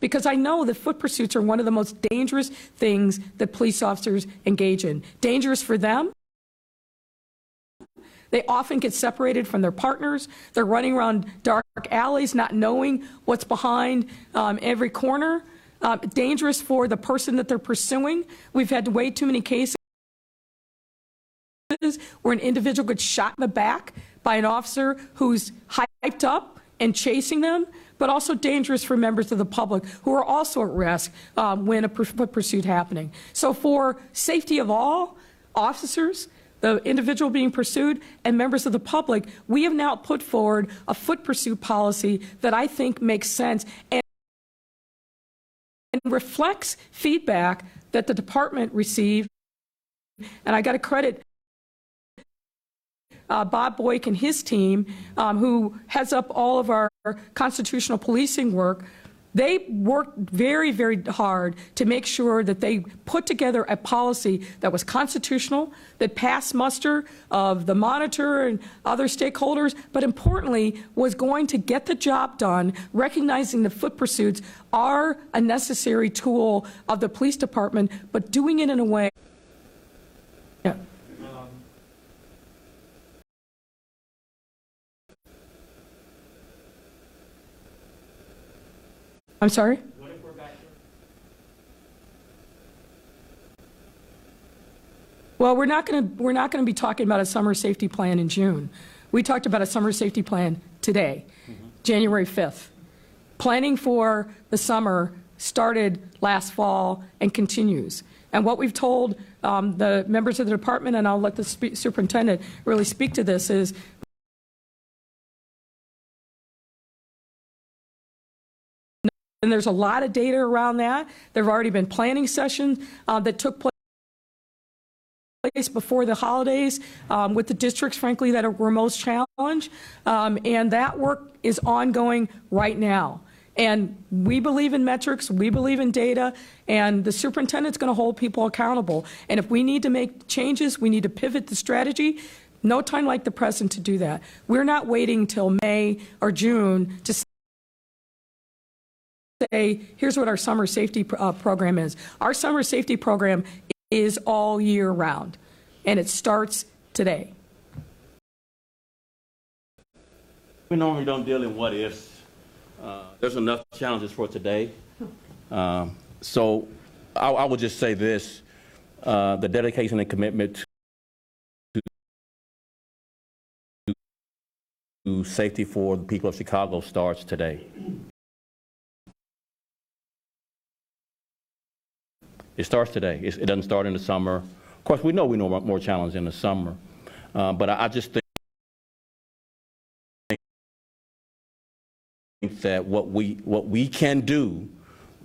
because I know that foot pursuits are one of the most dangerous things that police officers engage in. Dangerous for them. They often get separated from their partners. They're running around dark alleys, not knowing what's behind every corner. Dangerous for the person that they're pursuing. We've had way too many cases where an individual gets shot in the back by an officer who's hyped up and chasing them, but also dangerous for members of the public who are also at risk when a foot pursuit happening. So for safety of all officers, the individual being pursued, and members of the public, we have now put forward a foot pursuit policy that I think makes sense and reflects feedback that the department received. And I got to credit Bob Boyk and his team, who heads up all of our constitutional policing work. They worked very, very hard to make sure that they put together a policy that was constitutional, that passed muster of the monitor and other stakeholders, but importantly, was going to get the job done, recognizing that foot pursuits are a necessary tool of the police department, but doing it in a way. Yeah. I'm sorry? What if we're back here? Well, we're not going to be talking about a summer safety plan in June. We talked about a summer safety plan today, January 5th. Planning for the summer started last fall and continues. And what we've told the members of the department, and I'll let the superintendent really speak to this, is and there's a lot of data around that. There have already been planning sessions that took place before the holidays with the districts, frankly, that were most challenged. And that work is ongoing right now. And we believe in metrics, we believe in data, and the superintendent's going to hold people accountable. And if we need to make changes, we need to pivot the strategy. No time like the present to do that. We're not waiting till May or June to say, here's what our summer safety program is. Our summer safety program is all year round, and it starts today. We normally don't deal in what ifs. There's enough challenges for today. So I would just say this, the dedication and commitment to safety for the people of Chicago starts today. It starts today. It doesn't start in the summer. Of course, we know more challenges in the summer, but I just think that what we can do,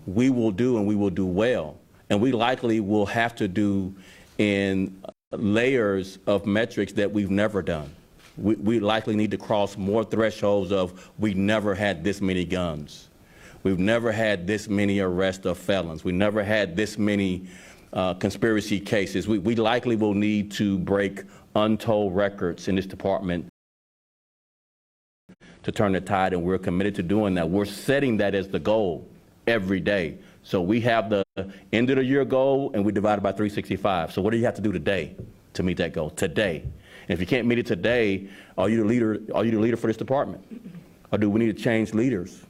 we will do, and we will do well. And we likely will have to do in layers of metrics that we've never done. We likely need to cross more thresholds of we never had this many guns. We've never had this many arrests of felons. We never had this many conspiracy cases. We likely will need to break untold records in this department to turn the tide, and we're committed to doing that. We're setting that as the goal every day. So we have the end of the year goal, and we divide it by 365. So what do you have to do today to meet that goal? Today. And if you can't meet it today, are you the leader for this department? or do we need to change leaders?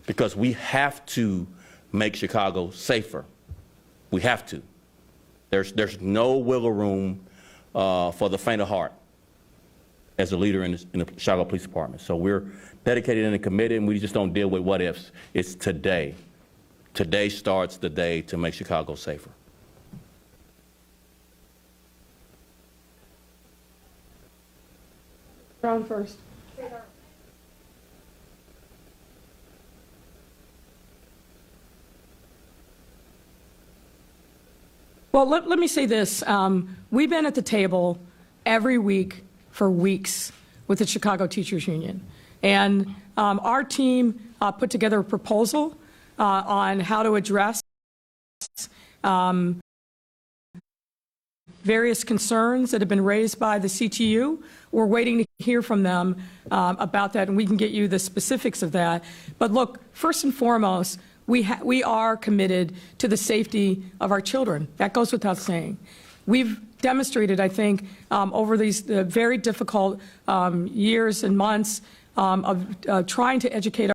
Because we have to make Chicago safer. We have to. There's no wiggle room for the faint of heart as a leader in the Chicago Police Department. So we're dedicated and committed, and we just don't deal with what ifs. It's today. Today starts the day to make Chicago safer. Brown first. Well, let me say this. We've been at the table every week for weeks with the Chicago Teachers Union. And our team put together a proposal on how to address various concerns that have been raised by the CTU. We're waiting to hear from them about that, and we can get you the specifics of that. But look, first and foremost, we are committed to the safety of our children. That goes without saying. We've demonstrated, I think, over these very difficult years and months of trying to educate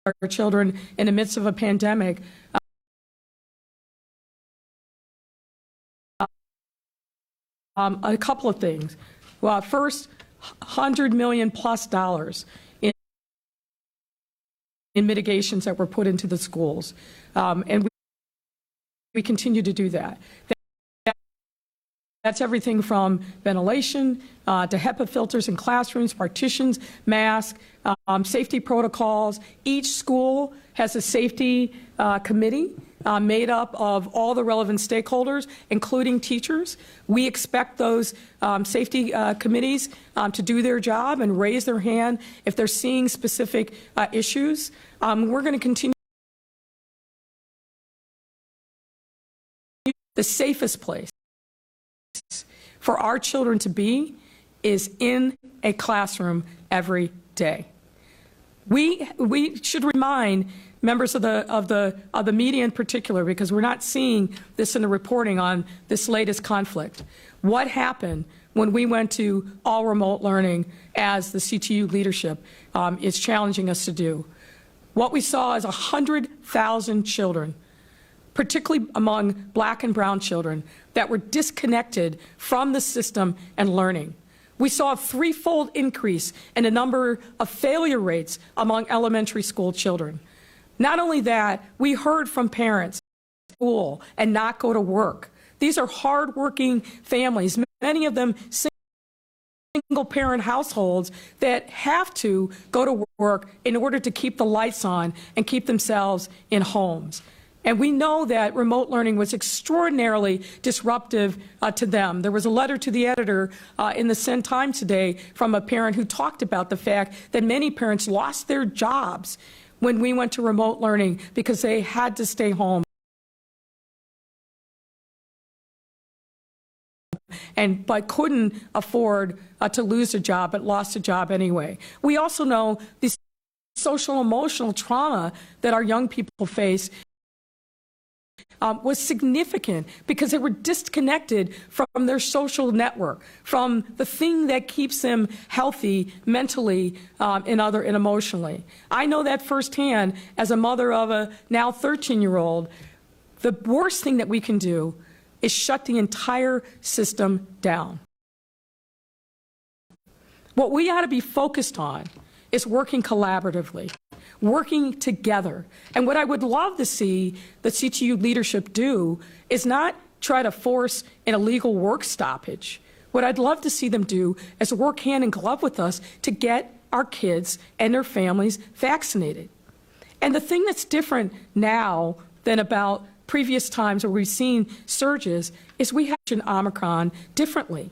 our children in the midst of a pandemic. A couple of things. Well, first, $100 million plus in mitigations that were put into the schools, and we continue to do that. That's everything from ventilation to HEPA filters in classrooms, partitions, masks, safety protocols. Each school has a safety committee made up of all the relevant stakeholders, including teachers. We expect those safety committees to do their job and raise their hand if they're seeing specific issues. We're going to continue. The safest place for our children to be is in a classroom every day. We should remind members of the media in particular, because we're not seeing this in the reporting on this latest conflict. What happened when we went to all remote learning, as the CTU leadership is challenging us to do? What we saw is 100,000 children, particularly among black and brown children, that were disconnected from the system and learning. We saw a threefold increase in the number of failure rates among elementary school children. Not only that, we heard from parents school and not go to work. These are hardworking families, many of them single-parent households that have to go to work in order to keep the lights on and keep themselves in homes. And we know that remote learning was extraordinarily disruptive to them. There was a letter to the editor in the Sun Times today from a parent who talked about the fact that many parents lost their jobs when we went to remote learning because they had to stay home but couldn't afford to lose a job, but lost a job anyway. We also know the social emotional trauma that our young people face was significant because they were disconnected from their social network, from the thing that keeps them healthy mentally and emotionally. I know that firsthand as a mother of a now 13-year-old. The worst thing that we can do is shut the entire system down. What we ought to be focused on is working collaboratively, working together. And what I would love to see the CTU leadership do is not try to force an illegal work stoppage. What I'd love to see them do is work hand in glove with us to get our kids and their families vaccinated. And the thing that's different now than about previous times where we've seen surges is we have Omicron differently.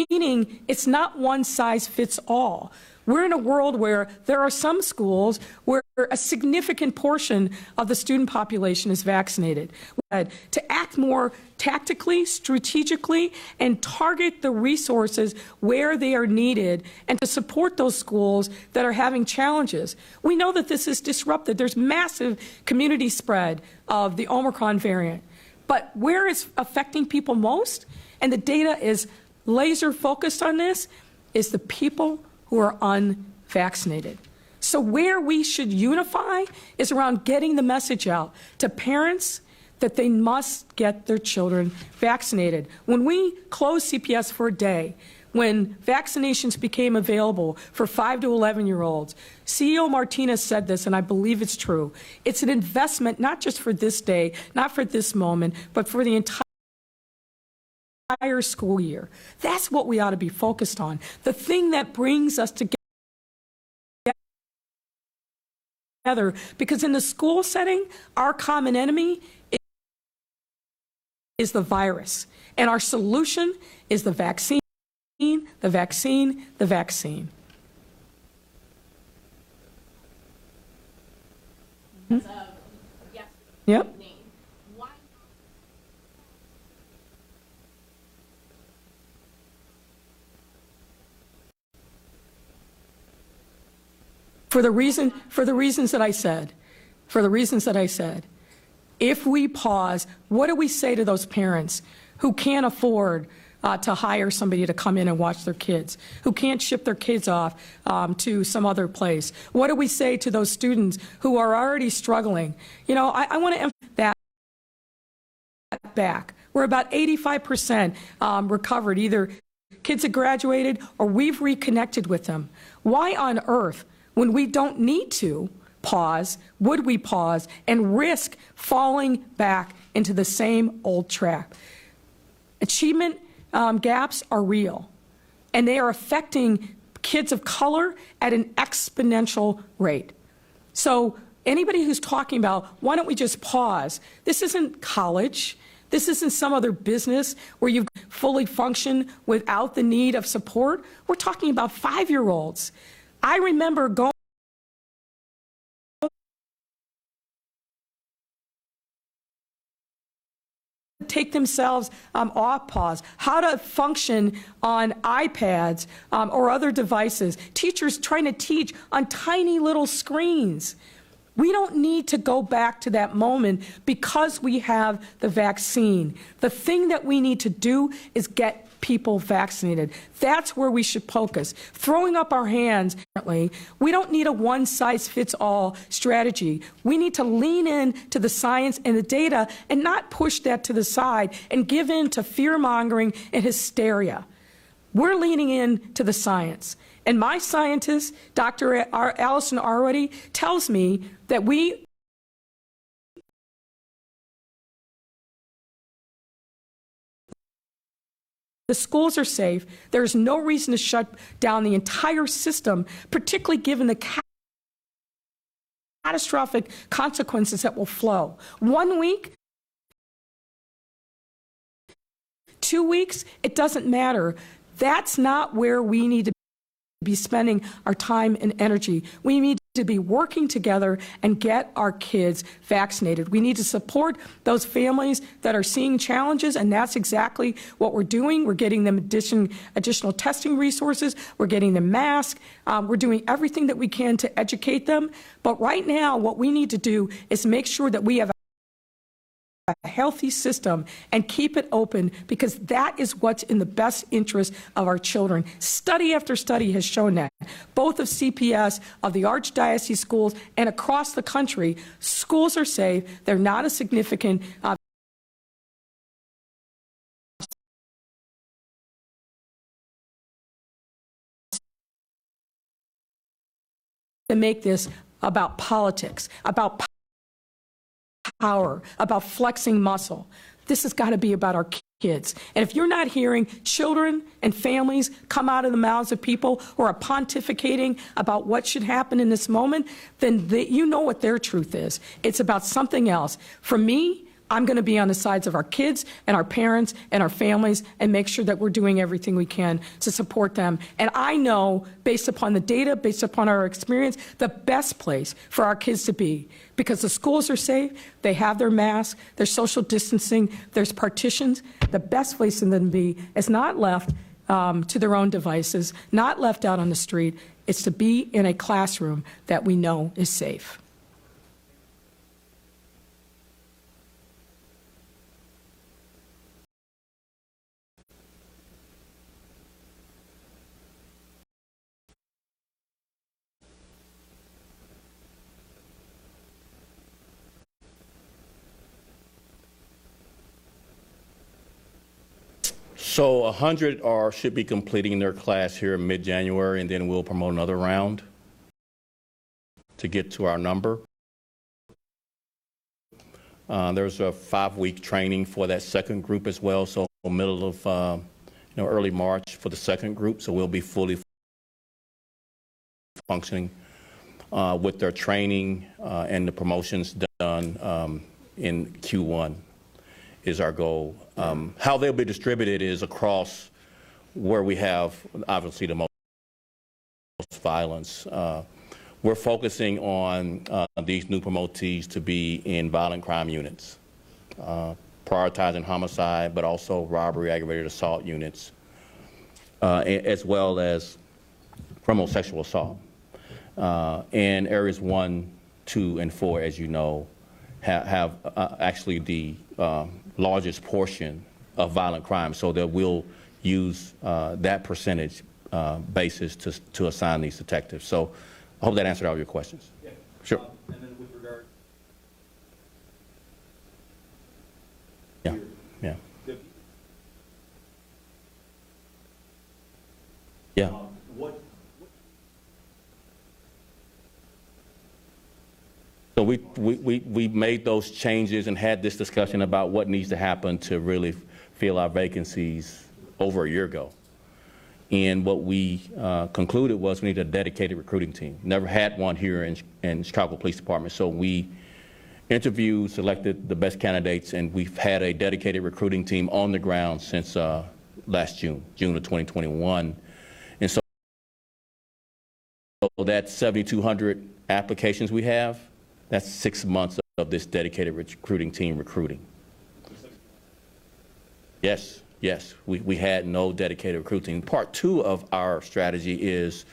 Meaning it's not one size fits all. We're in a world where there are some schools where a significant portion of the student population is vaccinated. To act more tactically, strategically, and target the resources where they are needed and to support those schools that are having challenges. We know that this is disrupted. There's massive community spread of the Omicron variant. But where it's affecting people most, and the data is laser focused on this is the people who are unvaccinated. So where we should unify is around getting the message out to parents that they must get their children vaccinated. When we closed CPS for a day, when vaccinations became available for 5 to 11-year-olds, CEO Martinez said this, and I believe it's true. It's an investment not just for this day, not for this moment, but for the entire school year. That's what we ought to be focused on. The thing that brings us together, because in the school setting, our common enemy is the virus, and our solution is the vaccine, the vaccine, the vaccine. Yes. Yep. Why? For the reasons that I said, if we pause, what do we say to those parents who can't afford to hire somebody to come in and watch their kids, who can't ship their kids off to some other place? What do we say to those students who are already struggling? You know, I want to emphasize that back. We're about 85% recovered, either kids have graduated or we've reconnected with them. Why on earth, when we don't need to pause, would we pause and risk falling back into the same old trap? Achievement gaps are real, and they are affecting kids of color at an exponential rate. So anybody who's talking about, why don't we just pause? This isn't college. This isn't some other business where you fully function without the need of support. We're talking about 5-year-olds. I remember going take themselves off pause, how to function on iPads or other devices, teachers trying to teach on tiny little screens. We don't need to go back to that moment because we have the vaccine. The thing that we need to do is get people vaccinated. That's where we should focus. Throwing up our hands, we don't need a one-size-fits-all strategy. We need to lean in to the science and the data and not push that to the side and give in to fear-mongering and hysteria. We're leaning in to the science. And my scientist, Dr. Allison Arwady, tells me that the schools are safe. There's no reason to shut down the entire system, particularly given the catastrophic consequences that will flow. 1 week, 2 weeks, it doesn't matter. That's not where we need to be spending our time and energy. We need to be working together and get our kids vaccinated. We need to support those families that are seeing challenges, and that's exactly what we're doing. We're getting them additional testing resources. We're getting them masks. We're doing everything that we can to educate them. But right now, what we need to do is make sure that we have a healthy system and keep it open, because that is what's in the best interest of our children. Study after study has shown that, both of CPS, of the Archdiocese schools, and across the country, schools are safe. They're not a significant to make this about politics, about power, about flexing muscle. This has got to be about our kids. And if you're not hearing children and families come out of the mouths of people who are pontificating about what should happen in this moment, then you know what their truth is. It's about something else. For me, I'm going to be on the sides of our kids and our parents and our families and make sure that we're doing everything we can to support them. And I know, based upon the data, based upon our experience, the best place for our kids to be, because the schools are safe, they have their masks, there's social distancing, there's partitions. The best place for them to be is not left to their own devices, not left out on the street. It's to be in a classroom that we know is safe. So 100 should be completing their class here in mid-January, and then we'll promote another round to get to our number. There's a 5-week training for that second group as well, so middle of early March for the second group, so we'll be fully functioning with their training and the promotions done in Q1 is our goal. How they'll be distributed is across where we have obviously the most violence. We're focusing on these new promotees to be in violent crime units, prioritizing homicide, but also robbery, aggravated assault units, as well as criminal sexual assault. And areas 1, 2, and 4, as you know, have actually the largest portion of violent crime, so that we'll use that percentage basis to assign these detectives. So I hope that answered all your questions. Yeah. Sure. And then with regard. Yeah. Yeah. Yeah. What? So we made those changes and had this discussion about what needs to happen to really fill our vacancies over a year ago. And what we concluded was we need a dedicated recruiting team. Never had one here in Chicago Police Department. So we interviewed, selected the best candidates, and we've had a dedicated recruiting team on the ground since last June of 2021. And so that 7,200 applications we have, that's 6 months of this dedicated recruiting team recruiting. Yes. Yes, we had no dedicated recruiting. Part 2 of our strategy is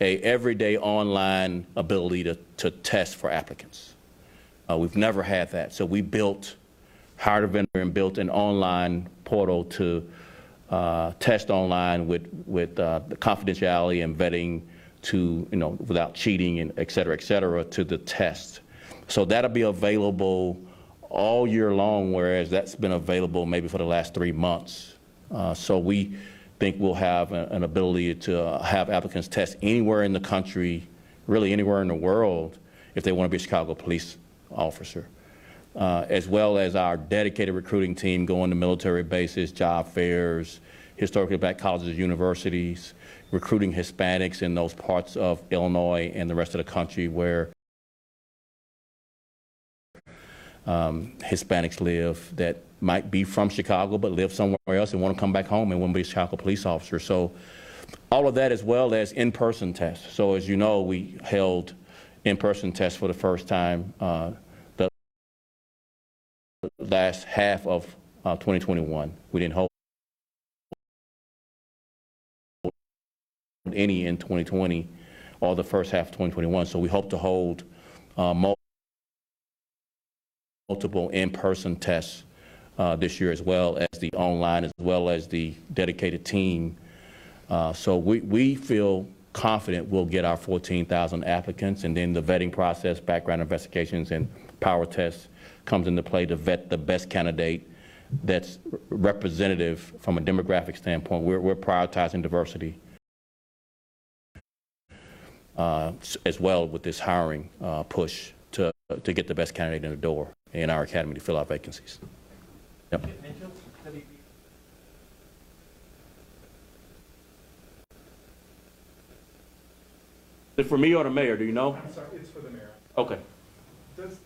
a everyday online ability to test for applicants. We've never had that. So we hired a vendor and built an online portal to test online with the confidentiality and vetting to, without cheating and et cetera, to the test. So that'll be available all year long, whereas that's been available maybe for the last 3 months. So we think we'll have an ability to have applicants test anywhere in the country, really anywhere in the world, if they want to be a Chicago police officer, as well as our dedicated recruiting team going to military bases, job fairs, historically black colleges, universities, recruiting Hispanics in those parts of Illinois and the rest of the country where Hispanics live that might be from Chicago but live somewhere else and want to come back home and want to be a Chicago police officer. So all of that, as well as in-person tests. So as you know, we held in-person tests for the first time the last half of 2021. We didn't hold any in 2020 or the first half of 2021. So we hope to hold multiple in-person tests this year, as well as the online, as well as the dedicated team. So we feel confident we'll get our 14,000 applicants, and then the vetting process, background investigations, and power tests comes into play to vet the best candidate that's representative from a demographic standpoint. We're prioritizing diversity as well with this hiring push to get the best candidate in the door in our academy to fill our vacancies. Yep. Is it for me or the mayor? Do you know? I'm sorry, it's for the mayor. Okay. Does,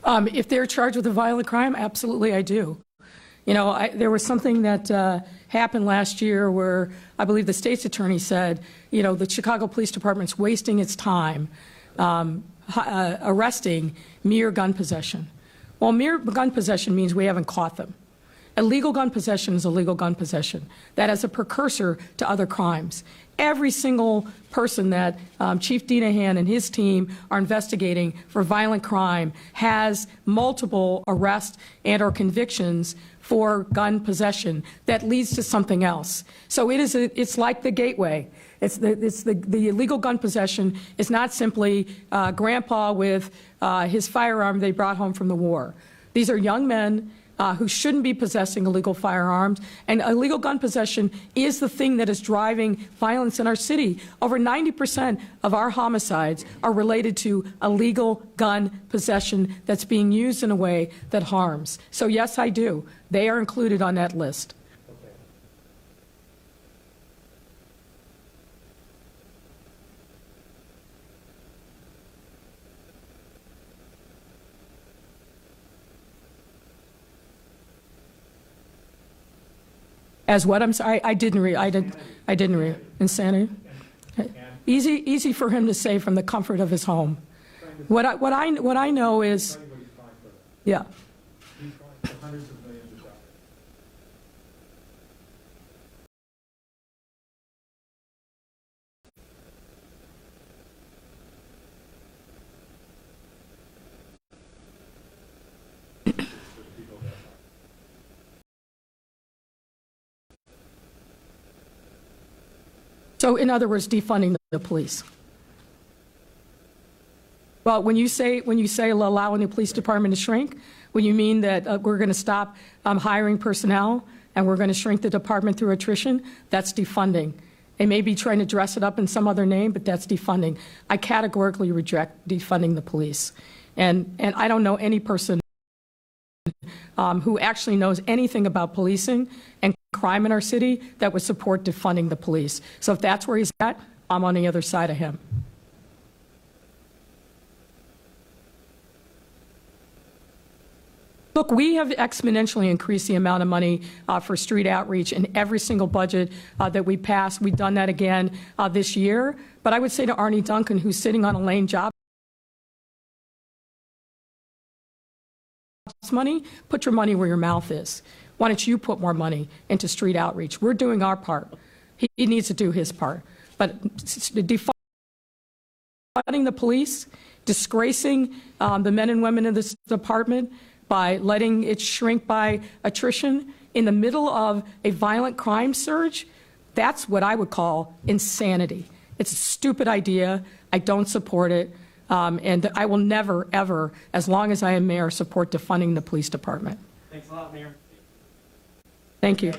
If they're charged with a violent crime, absolutely I do. There was something that happened last year where I believe the state's attorney said, the Chicago Police Department's wasting its time arresting mere gun possession. Well, mere gun possession means we haven't caught them. Illegal gun possession is illegal gun possession. That is a precursor to other crimes. Every single person that Chief Dinahan and his team are investigating for violent crime has multiple arrests and or convictions for gun possession that leads to something else. So it's like the gateway. The illegal gun possession is not simply grandpa with his firearm they brought home from the war. These are young men who shouldn't be possessing illegal firearms, and illegal gun possession is the thing that is driving violence in our city. Over 90% of our homicides are related to illegal gun possession that's being used in a way that harms. So yes, I do. They are included on that list. As what? I'm sorry, I didn't read. Insanity. Easy for him to say from the comfort of his home. What I know is, yeah. He's going for hundreds of millions of dollars. So, in other words, defunding the police. Well, when you say allowing the police department to shrink, when you mean that we're going to stop hiring personnel and we're going to shrink the department through attrition, that's defunding. They may be trying to dress it up in some other name, but that's defunding. I categorically reject defunding the police. And I don't know any person who actually knows anything about policing and crime in our city that would support defunding the police. So if that's where he's at, I'm on the other side of him. Look, we have exponentially increased the amount of money for street outreach in every single budget that we pass. We've done that again this year. But I would say to Arnie Duncan, who's sitting on a lane job money, put your money where your mouth is. Why don't you put more money into street outreach? We're doing our part. He needs to do his part. But defunding the police, disgracing the men and women in this department by letting it shrink by attrition in the middle of a violent crime surge, that's what I would call insanity. It's a stupid idea. I don't support it. And I will never, ever, as long as I am mayor, support defunding the police department. Thanks a lot, Mayor. Thank you.